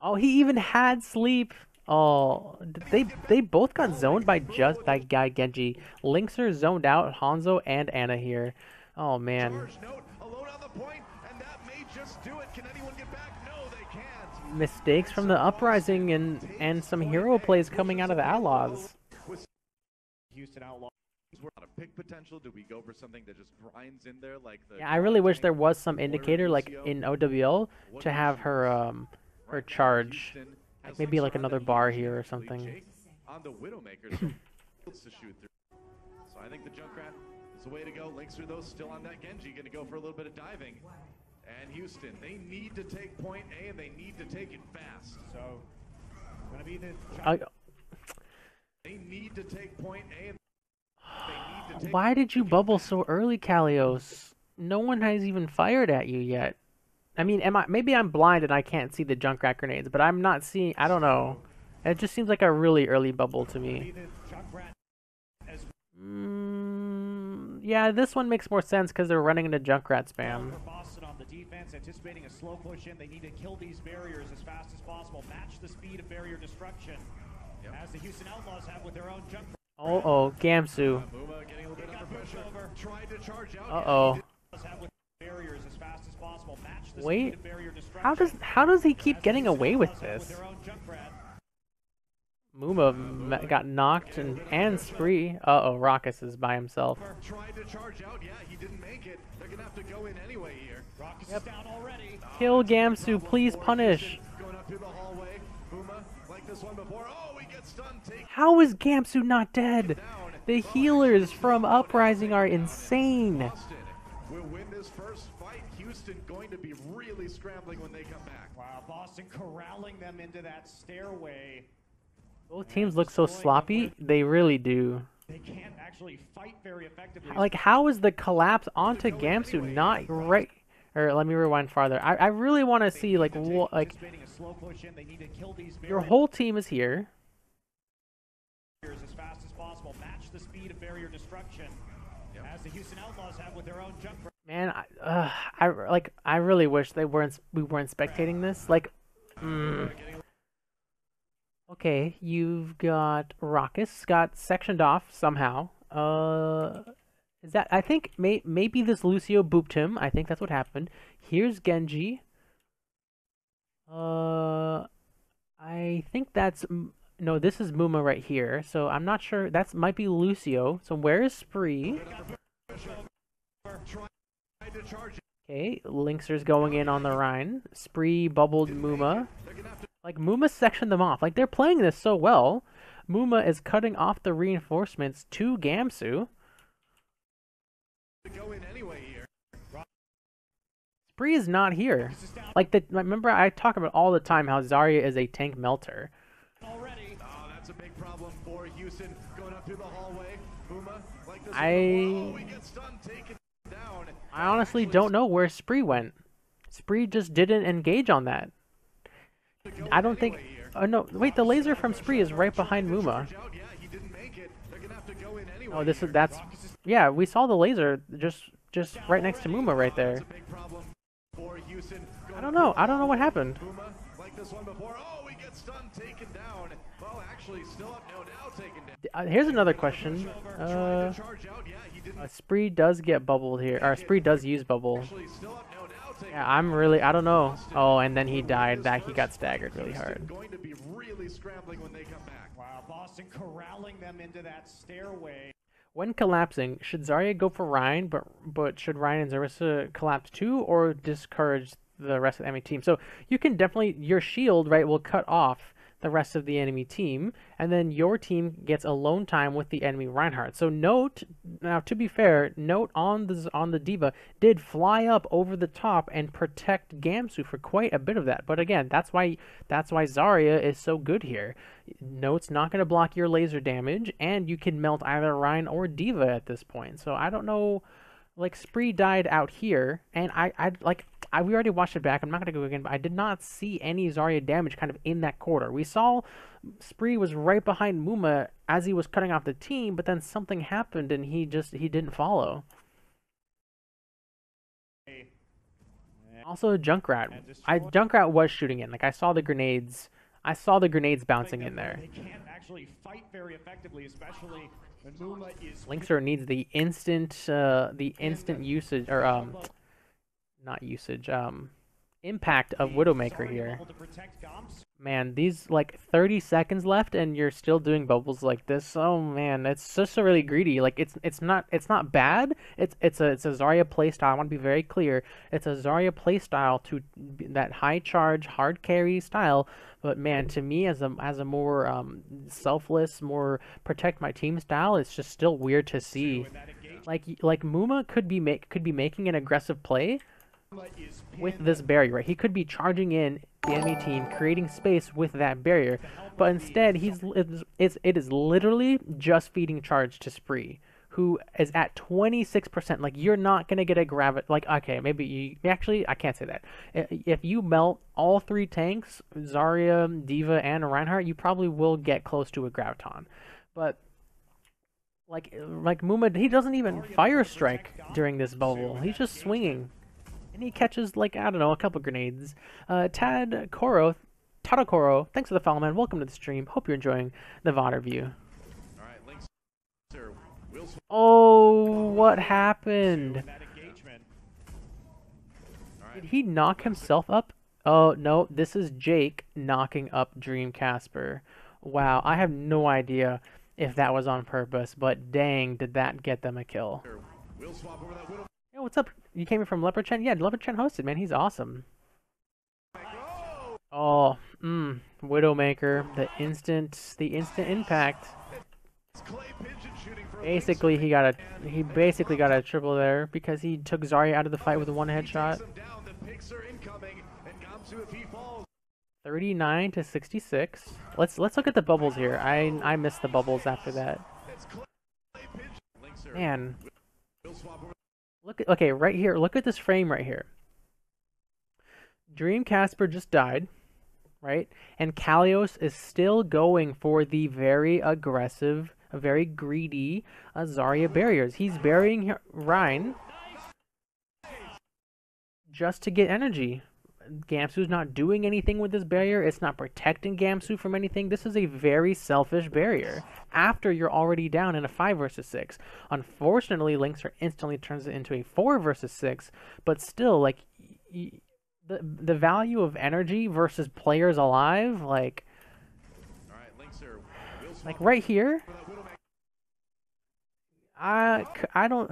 Oh, he even had sleep. Oh, they both got zoned by just that guy, Genji. Lynx are zoned out, Hanzo and Ana here. Oh man. just do it. Can anyone get back? No, they can't. Mistakes from the Uprising and some hero plays coming out of the Outlaws. Houston Outlaws. We're out of pick potential. Do we go for something that just grinds in there like the? Yeah, I really wish there was some indicator like in OWL to have her her charge. Like maybe like another bar here or something. On the Widowmakers to shoot through. So I think the Junkrat is the way to go. Links through those, still on that Genji, going to go for a little bit of diving. And Houston, they need to take point A and they need to take it fast. So, going to be the. They need to take point A. And they need to take. Why did you bubble so early, Kalios? No one has even fired at you yet. I mean, maybe I'm blind and I can't see the Junkrat grenades, but I'm not seeing. I don't know. It just seems like a really early bubble to me. Yeah, this one makes more sense because they're running into Junkrat spam. Boston on the defense, anticipating a slow push in. They need to kill these barriers as fast as possible. Match the speed of barrier destruction, as the Houston Outlaws have with their own Junkrat. Oh, Gamsu. Uh-oh. Wait, how does he keep getting away with this? Muma got knocked and Spree. Uh-oh, Raucus is by himself. Tried to charge out. Yeah, he didn't make it. They're gonna have to go in anyway here. Raucus is down already. Kill Gamsu, please punish. Going up through the hallway. Boomer, like this one before. Oh, he gets stunned. How is Gamsu not dead? The healers from Uprising are insane. Will win this first fight. Houston going to be really scrambling when they come back. Wow, Boston corralling them into that stairway. Both teams look so sloppy. They really do. They can't actually fight very effectively. Like, how is the collapse onto Gamsu not right? Or let me rewind farther. I really want to see like your whole team is here. As fast as possible, match the speed of barrier destruction, as the Houston Outlaws have with their own jump. Man, I really wish we weren't spectating this. Like, okay, you've got Raucus got sectioned off somehow. Is that, I think maybe this Lucio booped him. I think that's what happened. Here's Genji. I think that's. No, this is Muma right here, so I'm not sure. That might be Lucio. So where is Spree? Okay, Linkster's going in on the Rhine. Spree bubbled Muma. Like, Muma sectioned them off. Like, they're playing this so well. Muma is cutting off the reinforcements to Gamsu. Spree is not here. Like, remember I talk about all the time how Zarya is a tank melter. Already. Oh, that's a big problem for Houston going up through the hallway. Boomer, like this I honestly don't know where Spree went. Spree just didn't engage on that. I don't think. Oh no! Wait, the laser from Spree is right behind Muma. Oh, that's. Yeah, we saw the laser just right next to Muma right there. I don't know. I don't know what happened. Here's another question. Spree does get bubbled here, or Spree does use bubble. Yeah, I don't know. Oh, and then he died. He got staggered really hard. Wow, Boston corralling them into that stairway. When collapsing, should Zarya go for Ryan, but should Ryan and Zarissa collapse too, or discourage the rest of the enemy team? So you can definitely, your shield, right, will cut off the rest of the enemy team, and then your team gets alone time with the enemy Reinhardt. So note, now to be fair, note on the D.Va did fly up over the top and protect Gamsu for quite a bit of that. But again, that's why Zarya is so good here. Note's not going to block your laser damage, and you can melt either Ryan or D.Va at this point. So I don't know, like, Spree died out here, and we already watched it back. I'm not going to go again, but I did not see any Zarya damage kind of in that quarter. We saw Spree was right behind Muma as he was cutting off the team, but then something happened and he didn't follow. Also, Junkrat. Junkrat was shooting in. Like, I saw the grenades. I saw the grenades bouncing in there. They can't actually fight very effectively, especially when Muma is. Linkster needs the instant usage, or not usage, impact of Widowmaker here. Able to protect Gomps. Man, these like 30 seconds left and you're still doing bubbles like this. Oh man, it's just so really greedy. Like it's not bad. It's a Zarya playstyle. I want to be very clear. It's a Zarya playstyle to that high charge, hard carry style. But man, to me as a more selfless, more protect my team style, it's just still weird to see. Like Muma could be making an aggressive play with this barrier, right? He could be charging in the enemy team, creating space with that barrier, but instead it is literally just feeding charge to Spree, who is at 26%. Like, you're not gonna get a like, okay, maybe you actually, I can't say that. If you melt all three tanks, Zarya, D.Va, and Reinhardt, you probably will get close to a graviton, but like Muma, he doesn't even fire strike during this bubble. He's just swinging. And he catches, like, I don't know, a couple grenades. Tadakoro, thanks for the follow, man. Welcome to the stream. Hope you're enjoying the VOD review. Oh, what happened? Did he knock himself up? Oh, no, this is Jake knocking up Dream Casper. Wow, I have no idea if that was on purpose, but dang, did that get them a kill. Yo, what's up? You came in from Leopard Chen? Yeah, Leopard Chen hosted, man. He's awesome. Oh, Widowmaker, the instant impact. Basically, he basically got a triple there because he took Zarya out of the fight with a one headshot. 39 to 66. Let's look at the bubbles here. I missed the bubbles after that. Man. Okay, right here. Look at this frame right here. Dream Casper just died, right? And Kalios is still going for the very aggressive, very greedy Zarya barriers. He's burying Rein just to get energy. Gamsu's not doing anything with this barrier. It's not protecting Gamsu from anything. This is a very selfish barrier after you're already down in a 5 versus 6. Unfortunately, Linkser instantly turns it into a 4 versus 6, but still, like, the value of energy versus players alive, like right here, I don't...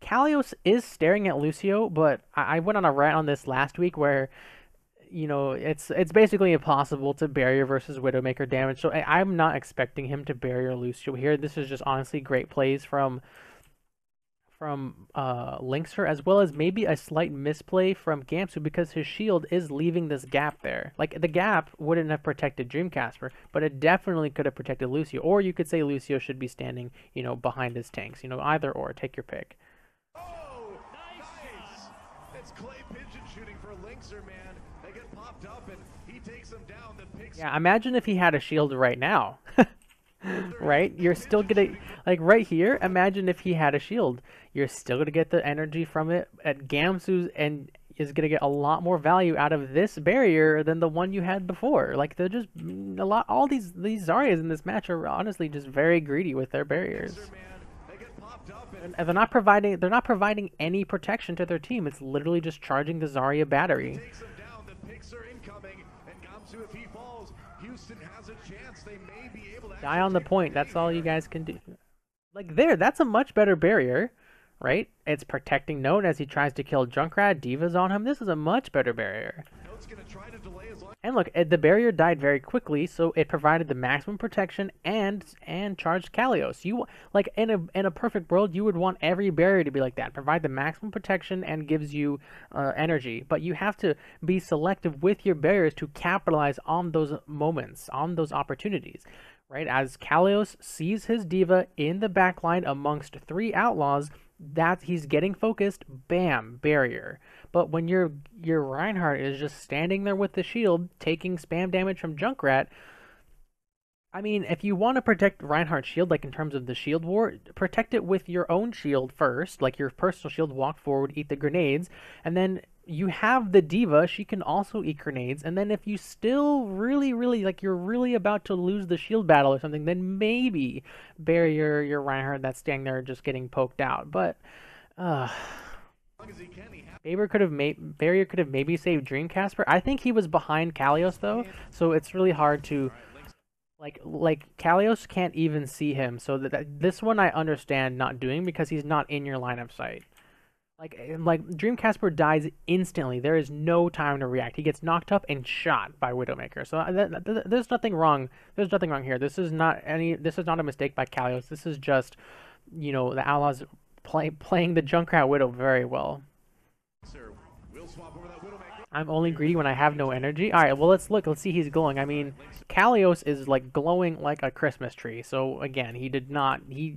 Kalios is staring at Lucio, but I went on a rant on this last week where, you know, it's basically impossible to barrier versus Widowmaker damage. So I'm not expecting him to barrier Lucio here. This is just honestly great plays from Linkser, as well as maybe a slight misplay from Gamsu because his shield is leaving this gap there. Like, the gap wouldn't have protected Dreamcasper, but it definitely could have protected Lucio. Or you could say Lucio should be standing, you know, behind his tanks. You know, either or. Take your pick. It's clay pigeon shooting for Linkser, man. They get popped up and he takes them down. The picks. Yeah, imagine if he had a shield right now. Right? You're still gonna, like, right here, imagine if he had a shield. You're still gonna get the energy from it at Gamsu's and is gonna get a lot more value out of this barrier than the one you had before. Like, they're just all these Zaryas in this match are honestly just very greedy with their barriers. And they're not providing any protection to their team. It's literally just charging the Zarya battery. Die on the point. That's all you guys can do. Like, that's a much better barrier, right? It's protecting Note as he tries to kill Junkrat. D.Va's on him. This is a much better barrier. And look, the barrier died very quickly, so it provided the maximum protection and charged Kalios. You, like, in a perfect world, you would want every barrier to be like that. Provide the maximum protection and gives you energy. But you have to be selective with your barriers to capitalize on those moments, on those opportunities. Right? As Kalios sees his D.Va in the backline amongst 3 outlaws, that he's getting focused, bam, barrier. But when your Reinhardt is just standing there with the shield, taking spam damage from Junkrat, I mean, if you want to protect Reinhardt's shield, like in terms of the shield war, protect it with your own shield first, like your personal shield, walk forward, eat the grenades, and then you have the D.Va, she can also eat grenades, and then if you still really, like, you're really about to lose the shield battle or something, then maybe bury your Reinhardt that's standing there just getting poked out. But, as he can. Barrier could have maybe saved Dreamcasper. I think he was behind Kalios though, so it's really hard to like Kalios can't even see him. So this one I understand not doing because he's not in your line of sight. Like Dreamcasper dies instantly. There is no time to react. He gets knocked up and shot by Widowmaker. So there's nothing wrong. There's nothing wrong here. This is not a mistake by Kalios. This is just, you know, the Outlaws playing the Junkrat Widow very well. I'm only greedy when I have no energy. All right, well let's look. Let's see he's glowing. I mean, Kalios is like glowing like a Christmas tree. So again, he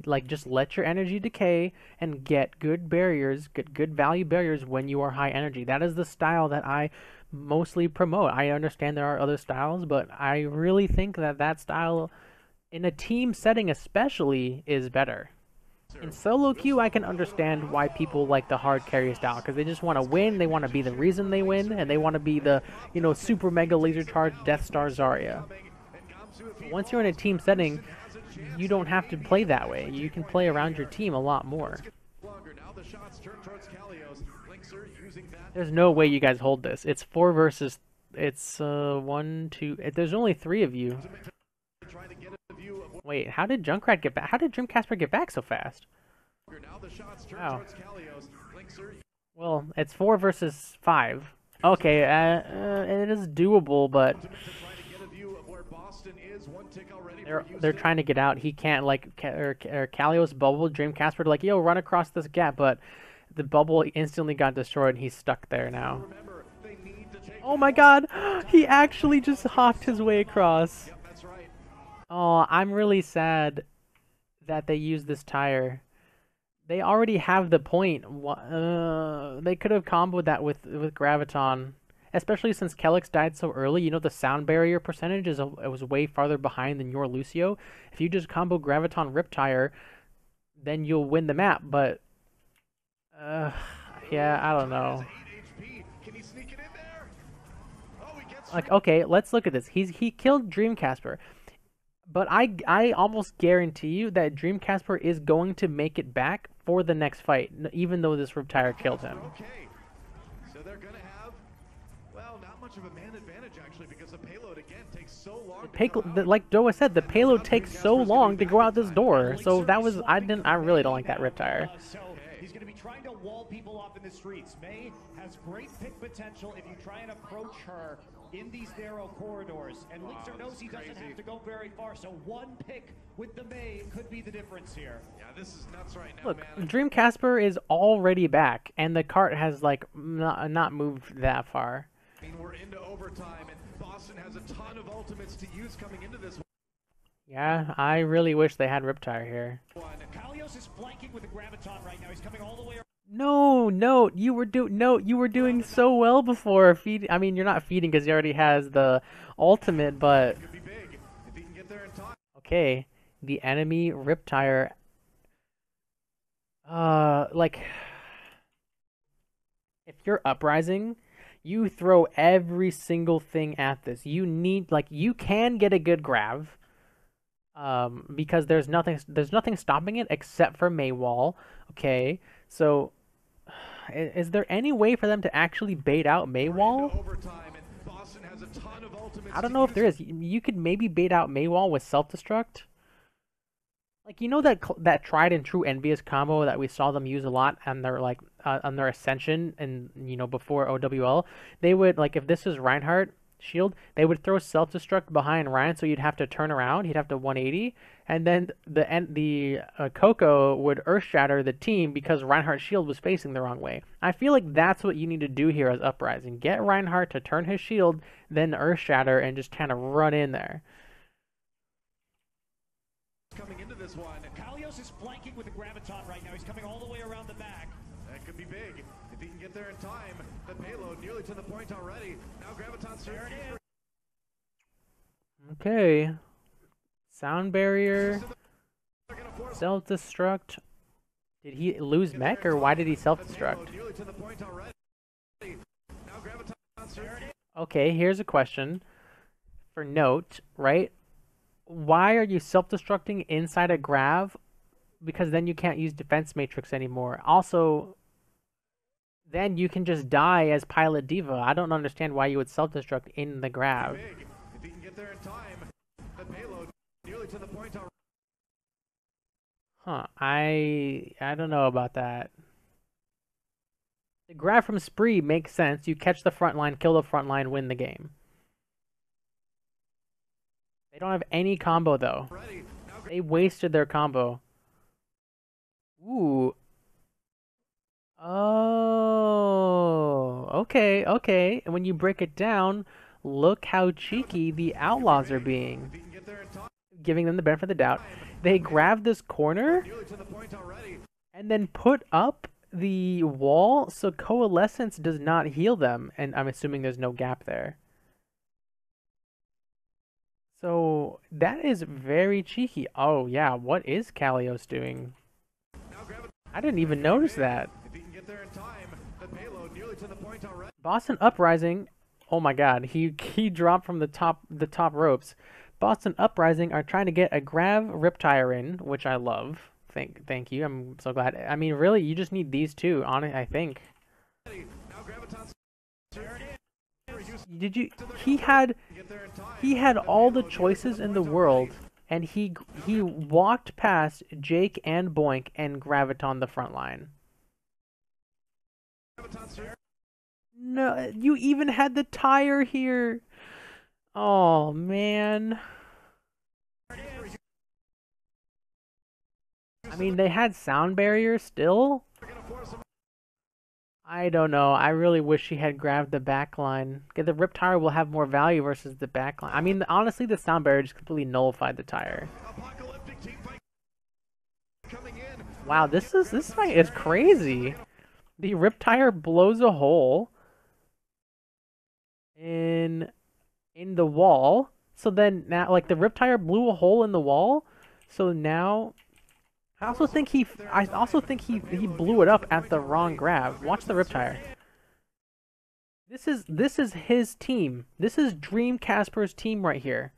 like just let your energy decay and get good barriers, get good value barriers when you are high energy. That is the style that I mostly promote. I understand there are other styles, but I really think that style in a team setting especially is better. In solo queue, I can understand why people like the hard carry style, because they just want to win, they want to be the reason they win, and they want to be the, you know, super mega laser charge Death Star Zarya. But once you're in a team setting, you don't have to play that way. You can play around your team a lot more. There's no way you guys hold this. It's 4 versus... It's 1, 2... There's only 3 of you. Wait, how did Junkrat get back? How did Dreamcasper get back so fast? Wow. Well, it's 4 versus 5. Okay, it is doable, but they're trying to get out. He can't, like, or Kalios bubbled Dreamcasper to like, yo, run across this gap, but the bubble instantly got destroyed and he's stuck there now. Oh my god! He actually just hopped his way across. Oh, I'm really sad that they used this tire. They already have the point. They could have comboed that with Graviton, especially since Kelix died so early. You know, the sound barrier percentage it was way farther behind than your Lucio. If you just combo Graviton Riptire, then you'll win the map. But yeah, I don't know. Like, okay, let's look at this. He killed Dreamcasper. But I almost guarantee you that Dreamcasper is going to make it back for the next fight, even though this Riptire killed him. Okay, so they're going to have, well, not much of a man advantage actually, because the payload again takes so long. Like Doa said, the payload takes so long to go out this door. So that was I really don't like that Riptire. He's going to be trying to wall people off in the streets. Mei has great pick potential if you try and approach her in these narrow corridors. And Linkser knows he doesn't have to go very far, so one pick with the Mei could be the difference here. Yeah, this is nuts right now, Look, man. Dreamcasper is already back, and the cart has, like, not moved that far. I mean, we're into overtime, and Boston has a ton of ultimates to use coming into this one. Yeah, I really wish they had Riptire here. Kalios is flanking with the Graviton right now. He's coming all the way around. No, you were doing so well before feed. I mean, you're not feeding because he already has the ultimate, but Could be big if he can get there in time. okay, the enemy Riptire. Like, if you're uprising, you throw every single thing at this. You need, like, you can get a good grav. Because there's nothing stopping it except for Maywall. Okay, so is there any way for them to actually bait out Maywall? I don't know if there is. You could maybe bait out Maywall with self-destruct. Like, you know that tried and true Envious combo that we saw them use a lot on their on their Ascension and, you know, before OWL. They would, like, if this is Reinhardt shield, they would throw self-destruct behind Ryan, so you'd have to turn around. He'd have to 180, and then the Coco would earth shatter the team because Reinhardt's shield was facing the wrong way. I feel like that's what you need to do here as Uprising. Get Reinhardt to turn his shield, then earth shatter, and just kind of run in there. Coming into this one, Kalios is flanking with the Graviton right now. He's coming all the way around the back. That could be big if he can get there in time. The payload nearly to the point already. Now Graviton's there. Okay. Sound barrier. Self-destruct. Did he lose mech, or why did he self-destruct? Okay, here's a question for note, right? Why are you self-destructing inside a grav? Because then you can't use defense matrix anymore. Also, then you can just die as Pilot Diva. I don't understand why you would self-destruct in the grab. Big. If he can get there in time, the payload nearly to the point already. Huh, I don't know about that. The grab from Spree makes sense. You catch the front line, kill the front line, win the game. They don't have any combo though. They wasted their combo. Ooh. Oh, okay, okay. And when you break it down, look how cheeky the Outlaws are being. Giving them the benefit of the doubt. They grab this corner and then put up the wall so Coalescence does not heal them. And I'm assuming there's no gap there. So that is very cheeky. Oh yeah, what is Kalios doing? I didn't even notice that. Boston Uprising, oh my god, he dropped from the top ropes. Boston Uprising are trying to get a grab Riptire in, which I love. Thank you. I'm so glad. I mean, really, you just need these two on it, I think. Did you? He had all the choices in the world, and he walked past Jake and Boink and Graviton the front line. No, you even had the tire here. Oh man. I mean, they had sound barrier still. I don't know. I really wish he had grabbed the back line. The Riptire will have more value versus the back line. I mean, honestly, the sound barrier just completely nullified the tire. Wow, this fight is crazy. The Riptire blows a hole in the wall. So then now, like, the Riptire blew a hole in the wall. So now I also think he blew it up at the wrong grab. Watch the Riptire. This is his team. This is Dream Casper's team right here.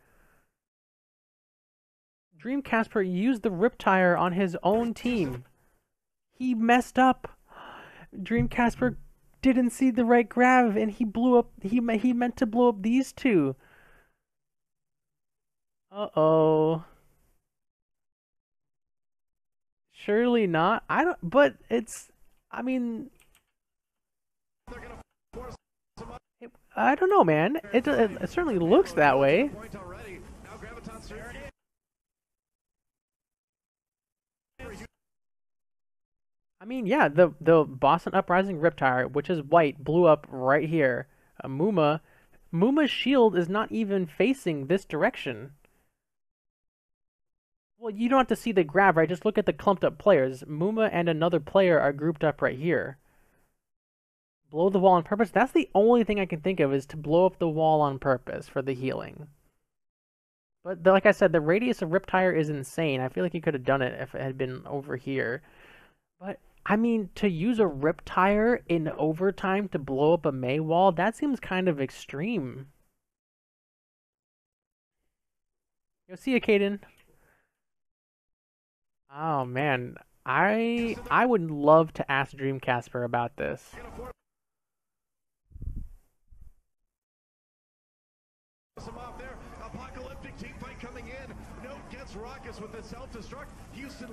Dream Casper used the Riptire on his own team. He messed up. Dream Casper didn't see the right grab and he blew up. He meant to blow up these two. Uh-oh. Surely not. I don't. But it's. I mean. I don't know, man. It certainly looks that way. I mean, yeah. The Boston Uprising Riptire, which is white, blew up right here. Muma's shield is not even facing this direction. Well, you don't have to see the grab, right? Just look at the clumped up players. Muma and another player are grouped up right here. Blow the wall on purpose? That's the only thing I can think of, is to blow up the wall on purpose for the healing. But like I said, the radius of Riptire is insane. I feel like he could have done it if it had been over here. But, I mean, to use a Riptire in overtime to blow up a Mei wall, that seems kind of extreme. Yo, see ya, Caden. Oh man, I would love to ask Dream Casper about this. Apocalyptic team fight coming in. Note gets Raucous with the self-destruct. Houston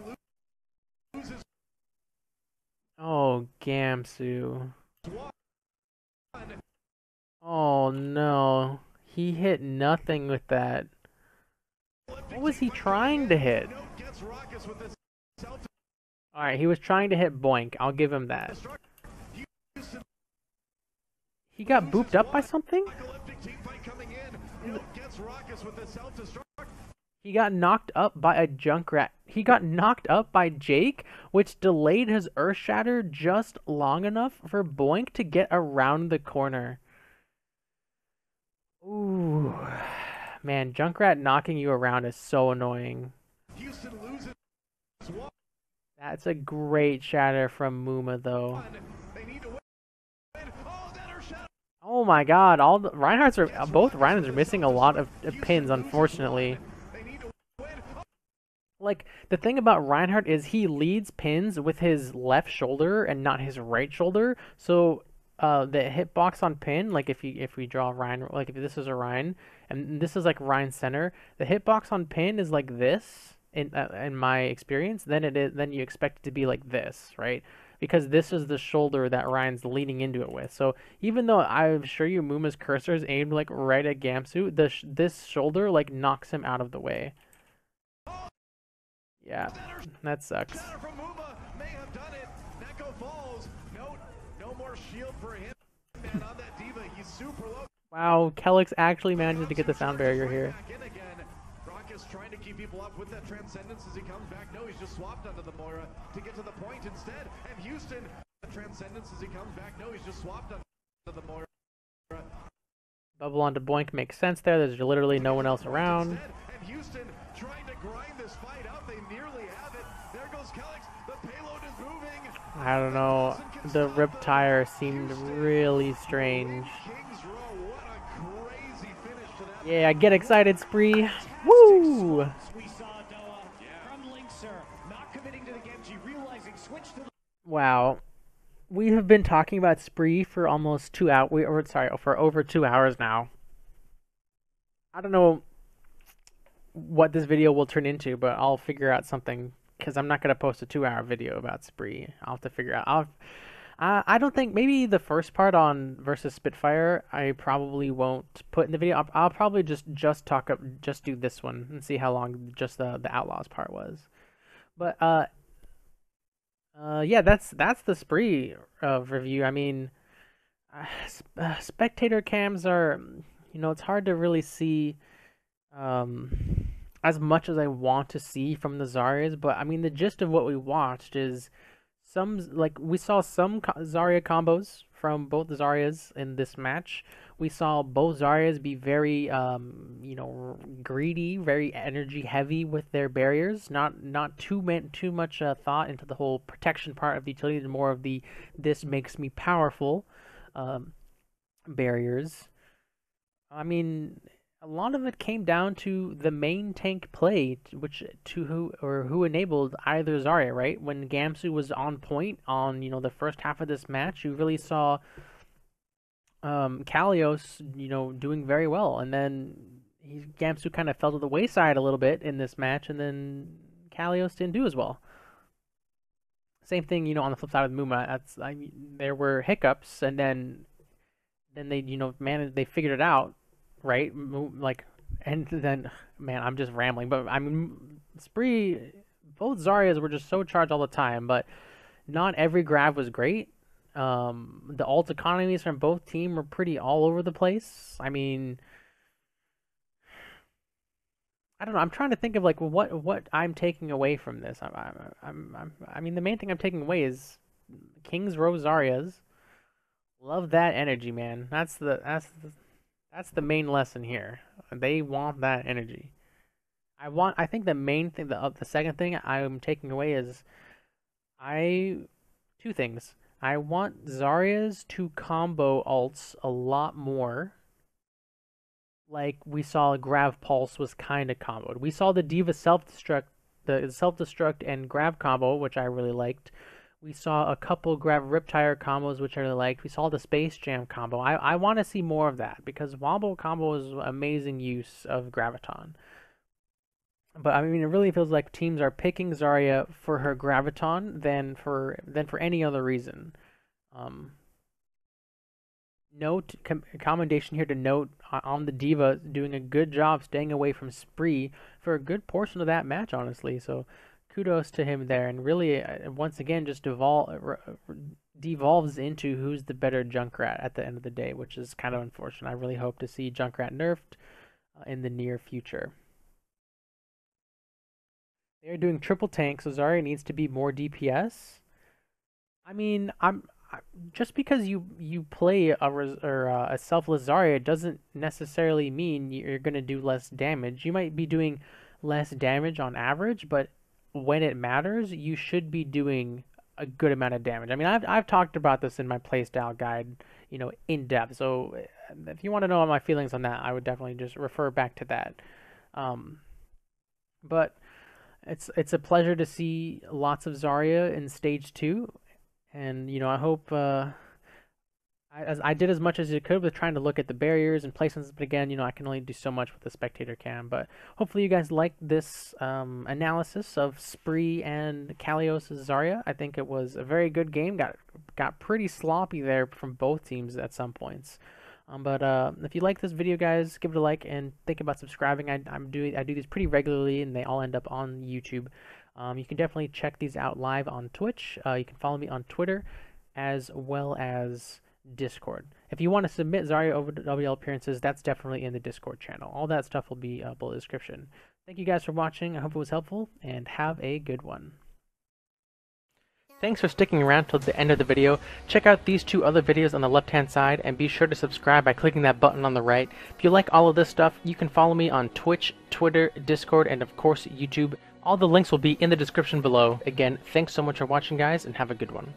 loses. Oh, Gamsu. Oh no, he hit nothing with that. What was he trying to hit? Alright, he was trying to hit Boink. I'll give him that. He got booped up by something? He got knocked up by a Junkrat. He got knocked up by Jake, which delayed his Earth Shatter just long enough for Boink to get around the corner. Ooh. Man, Junkrat knocking you around is so annoying. That's a great shatter from Muma, though. Oh my god, both Reinhardts are missing a lot of pins, unfortunately. Like, the thing about Reinhardt is he leads pins with his left shoulder and not his right shoulder. So, the hitbox on pin, like if we draw Ryan, like if this is a Ryan and this is like Ryan's center, the hitbox on pin is like this in my experience. Then you expect it to be like this, right? Because this is the shoulder that Ryan's leaning into it with. So even though I'm sure you Muma's cursor is aimed like right at Gamsu, this shoulder like knocks him out of the way. Yeah, that sucks. From Muma may have done it. Neko falls. No more shield for him. Man, on that diva, he's super low. Wow, Kelix actually manages to get the sound barrier here. Brock is trying to keep people up with that transcendence as he comes back. No, he's just swapped onto the Moira to get to the point instead. And Houston, the transcendence as he comes back. No, he's just swapped onto the Moira. Bubble onto Boink makes sense there. There's literally no one else around. And Houston trying to grind this fight out. They nearly have it. There goes Kelix. The payload is moving. I don't know. The rip tire seemed really strange. Yeah, get excited, Spree. Woo! We saw Doa from Linkser not committing to the Genji, realizing switch to the Wow. We have been talking about Spree for almost 2 hours. For over 2 hours now. I don't know what this video will turn into, but I'll figure out something because I'm not gonna post a 2-hour video about Spree. I'll have to figure out. I don't think maybe the first part on versus Spitfire I probably won't put in the video. I'll probably just do this one and see how long just the Outlaws part was. But yeah, that's the Spree review. I mean, spectator cams are, it's hard to really see as much as I want to see from the Zaryas, but I mean the gist of what we watched is we saw some Zarya combos from both Zaryas in this match. We saw both Zaryas be very greedy, very energy heavy with their barriers. Not too much thought into the whole protection part of the utility, and more of the this makes me powerful barriers. I mean, a lot of it came down to the main tank play, who enabled either Zarya, right? When Gamsu was on point on the first half of this match, you really saw Kalios doing very well, and then Gamsu kind of fell to the wayside a little bit in this match, and then Kalios didn't do as well. Same thing, on the flip side of Muma. There were hiccups, and then they they figured it out. Right, and then, man, I'm just rambling, but I mean, Spree, both Zaryas were just so charged all the time, but not every grab was great. The ult economies from both teams were pretty all over the place. I mean, I don't know. I'm trying to think of what I'm taking away from this. I mean, the main thing I'm taking away is Kings Row Zaryas. Love that energy, man. That's the main lesson here. They want that energy. I think the main thing, the second thing I'm taking away is, two things. I want Zaryas to combo ults a lot more. Like we saw Grav Pulse was kind of comboed. We saw the D.Va self-destruct, and Grav combo, which I really liked. We saw a couple Grav Riptire combos, which I really liked. We saw the Space Jam combo. I want to see more of that, because Wombo combo is amazing use of Graviton. But I mean, it really feels like teams are picking Zarya for her Graviton than for any other reason. Commendation here to Note on the D.Va doing a good job staying away from Spree for a good portion of that match, honestly. So kudos to him there, and really, once again, just devolves into who's the better Junkrat at the end of the day, which is kind of unfortunate. I really hope to see Junkrat nerfed in the near future. They're doing triple tank, so Zarya needs to be more DPS. I mean, just because you play a selfless Zarya doesn't necessarily mean you're gonna do less damage. You might be doing less damage on average, but when it matters, you should be doing a good amount of damage. I mean, I've talked about this in my playstyle guide, in depth. So if you want to know my feelings on that, I would definitely just refer back to that. But it's a pleasure to see lots of Zarya in stage 2, and I hope I did as much as I could with trying to look at the barriers and placements, but again, I can only do so much with the spectator cam. But hopefully you guys liked this analysis of Spree and Kalios' Zarya. I think it was a very good game. Got pretty sloppy there from both teams at some points. But if you like this video, guys, give it a like and think about subscribing. I do these pretty regularly, and they all end up on YouTube. You can definitely check these out live on Twitch. You can follow me on Twitter as well as Discord. If you want to submit Zarya over to WL appearances, that's definitely in the Discord channel. All that stuff will be below the description. Thank you guys for watching. I hope it was helpful, and have a good one. Thanks for sticking around till the end of the video. Check out these 2 other videos on the left hand side, and be sure to subscribe by clicking that button on the right. If you like all of this stuff, you can follow me on Twitch, Twitter, Discord, and of course YouTube. All the links will be in the description below. Again, thanks so much for watching, guys, and have a good one.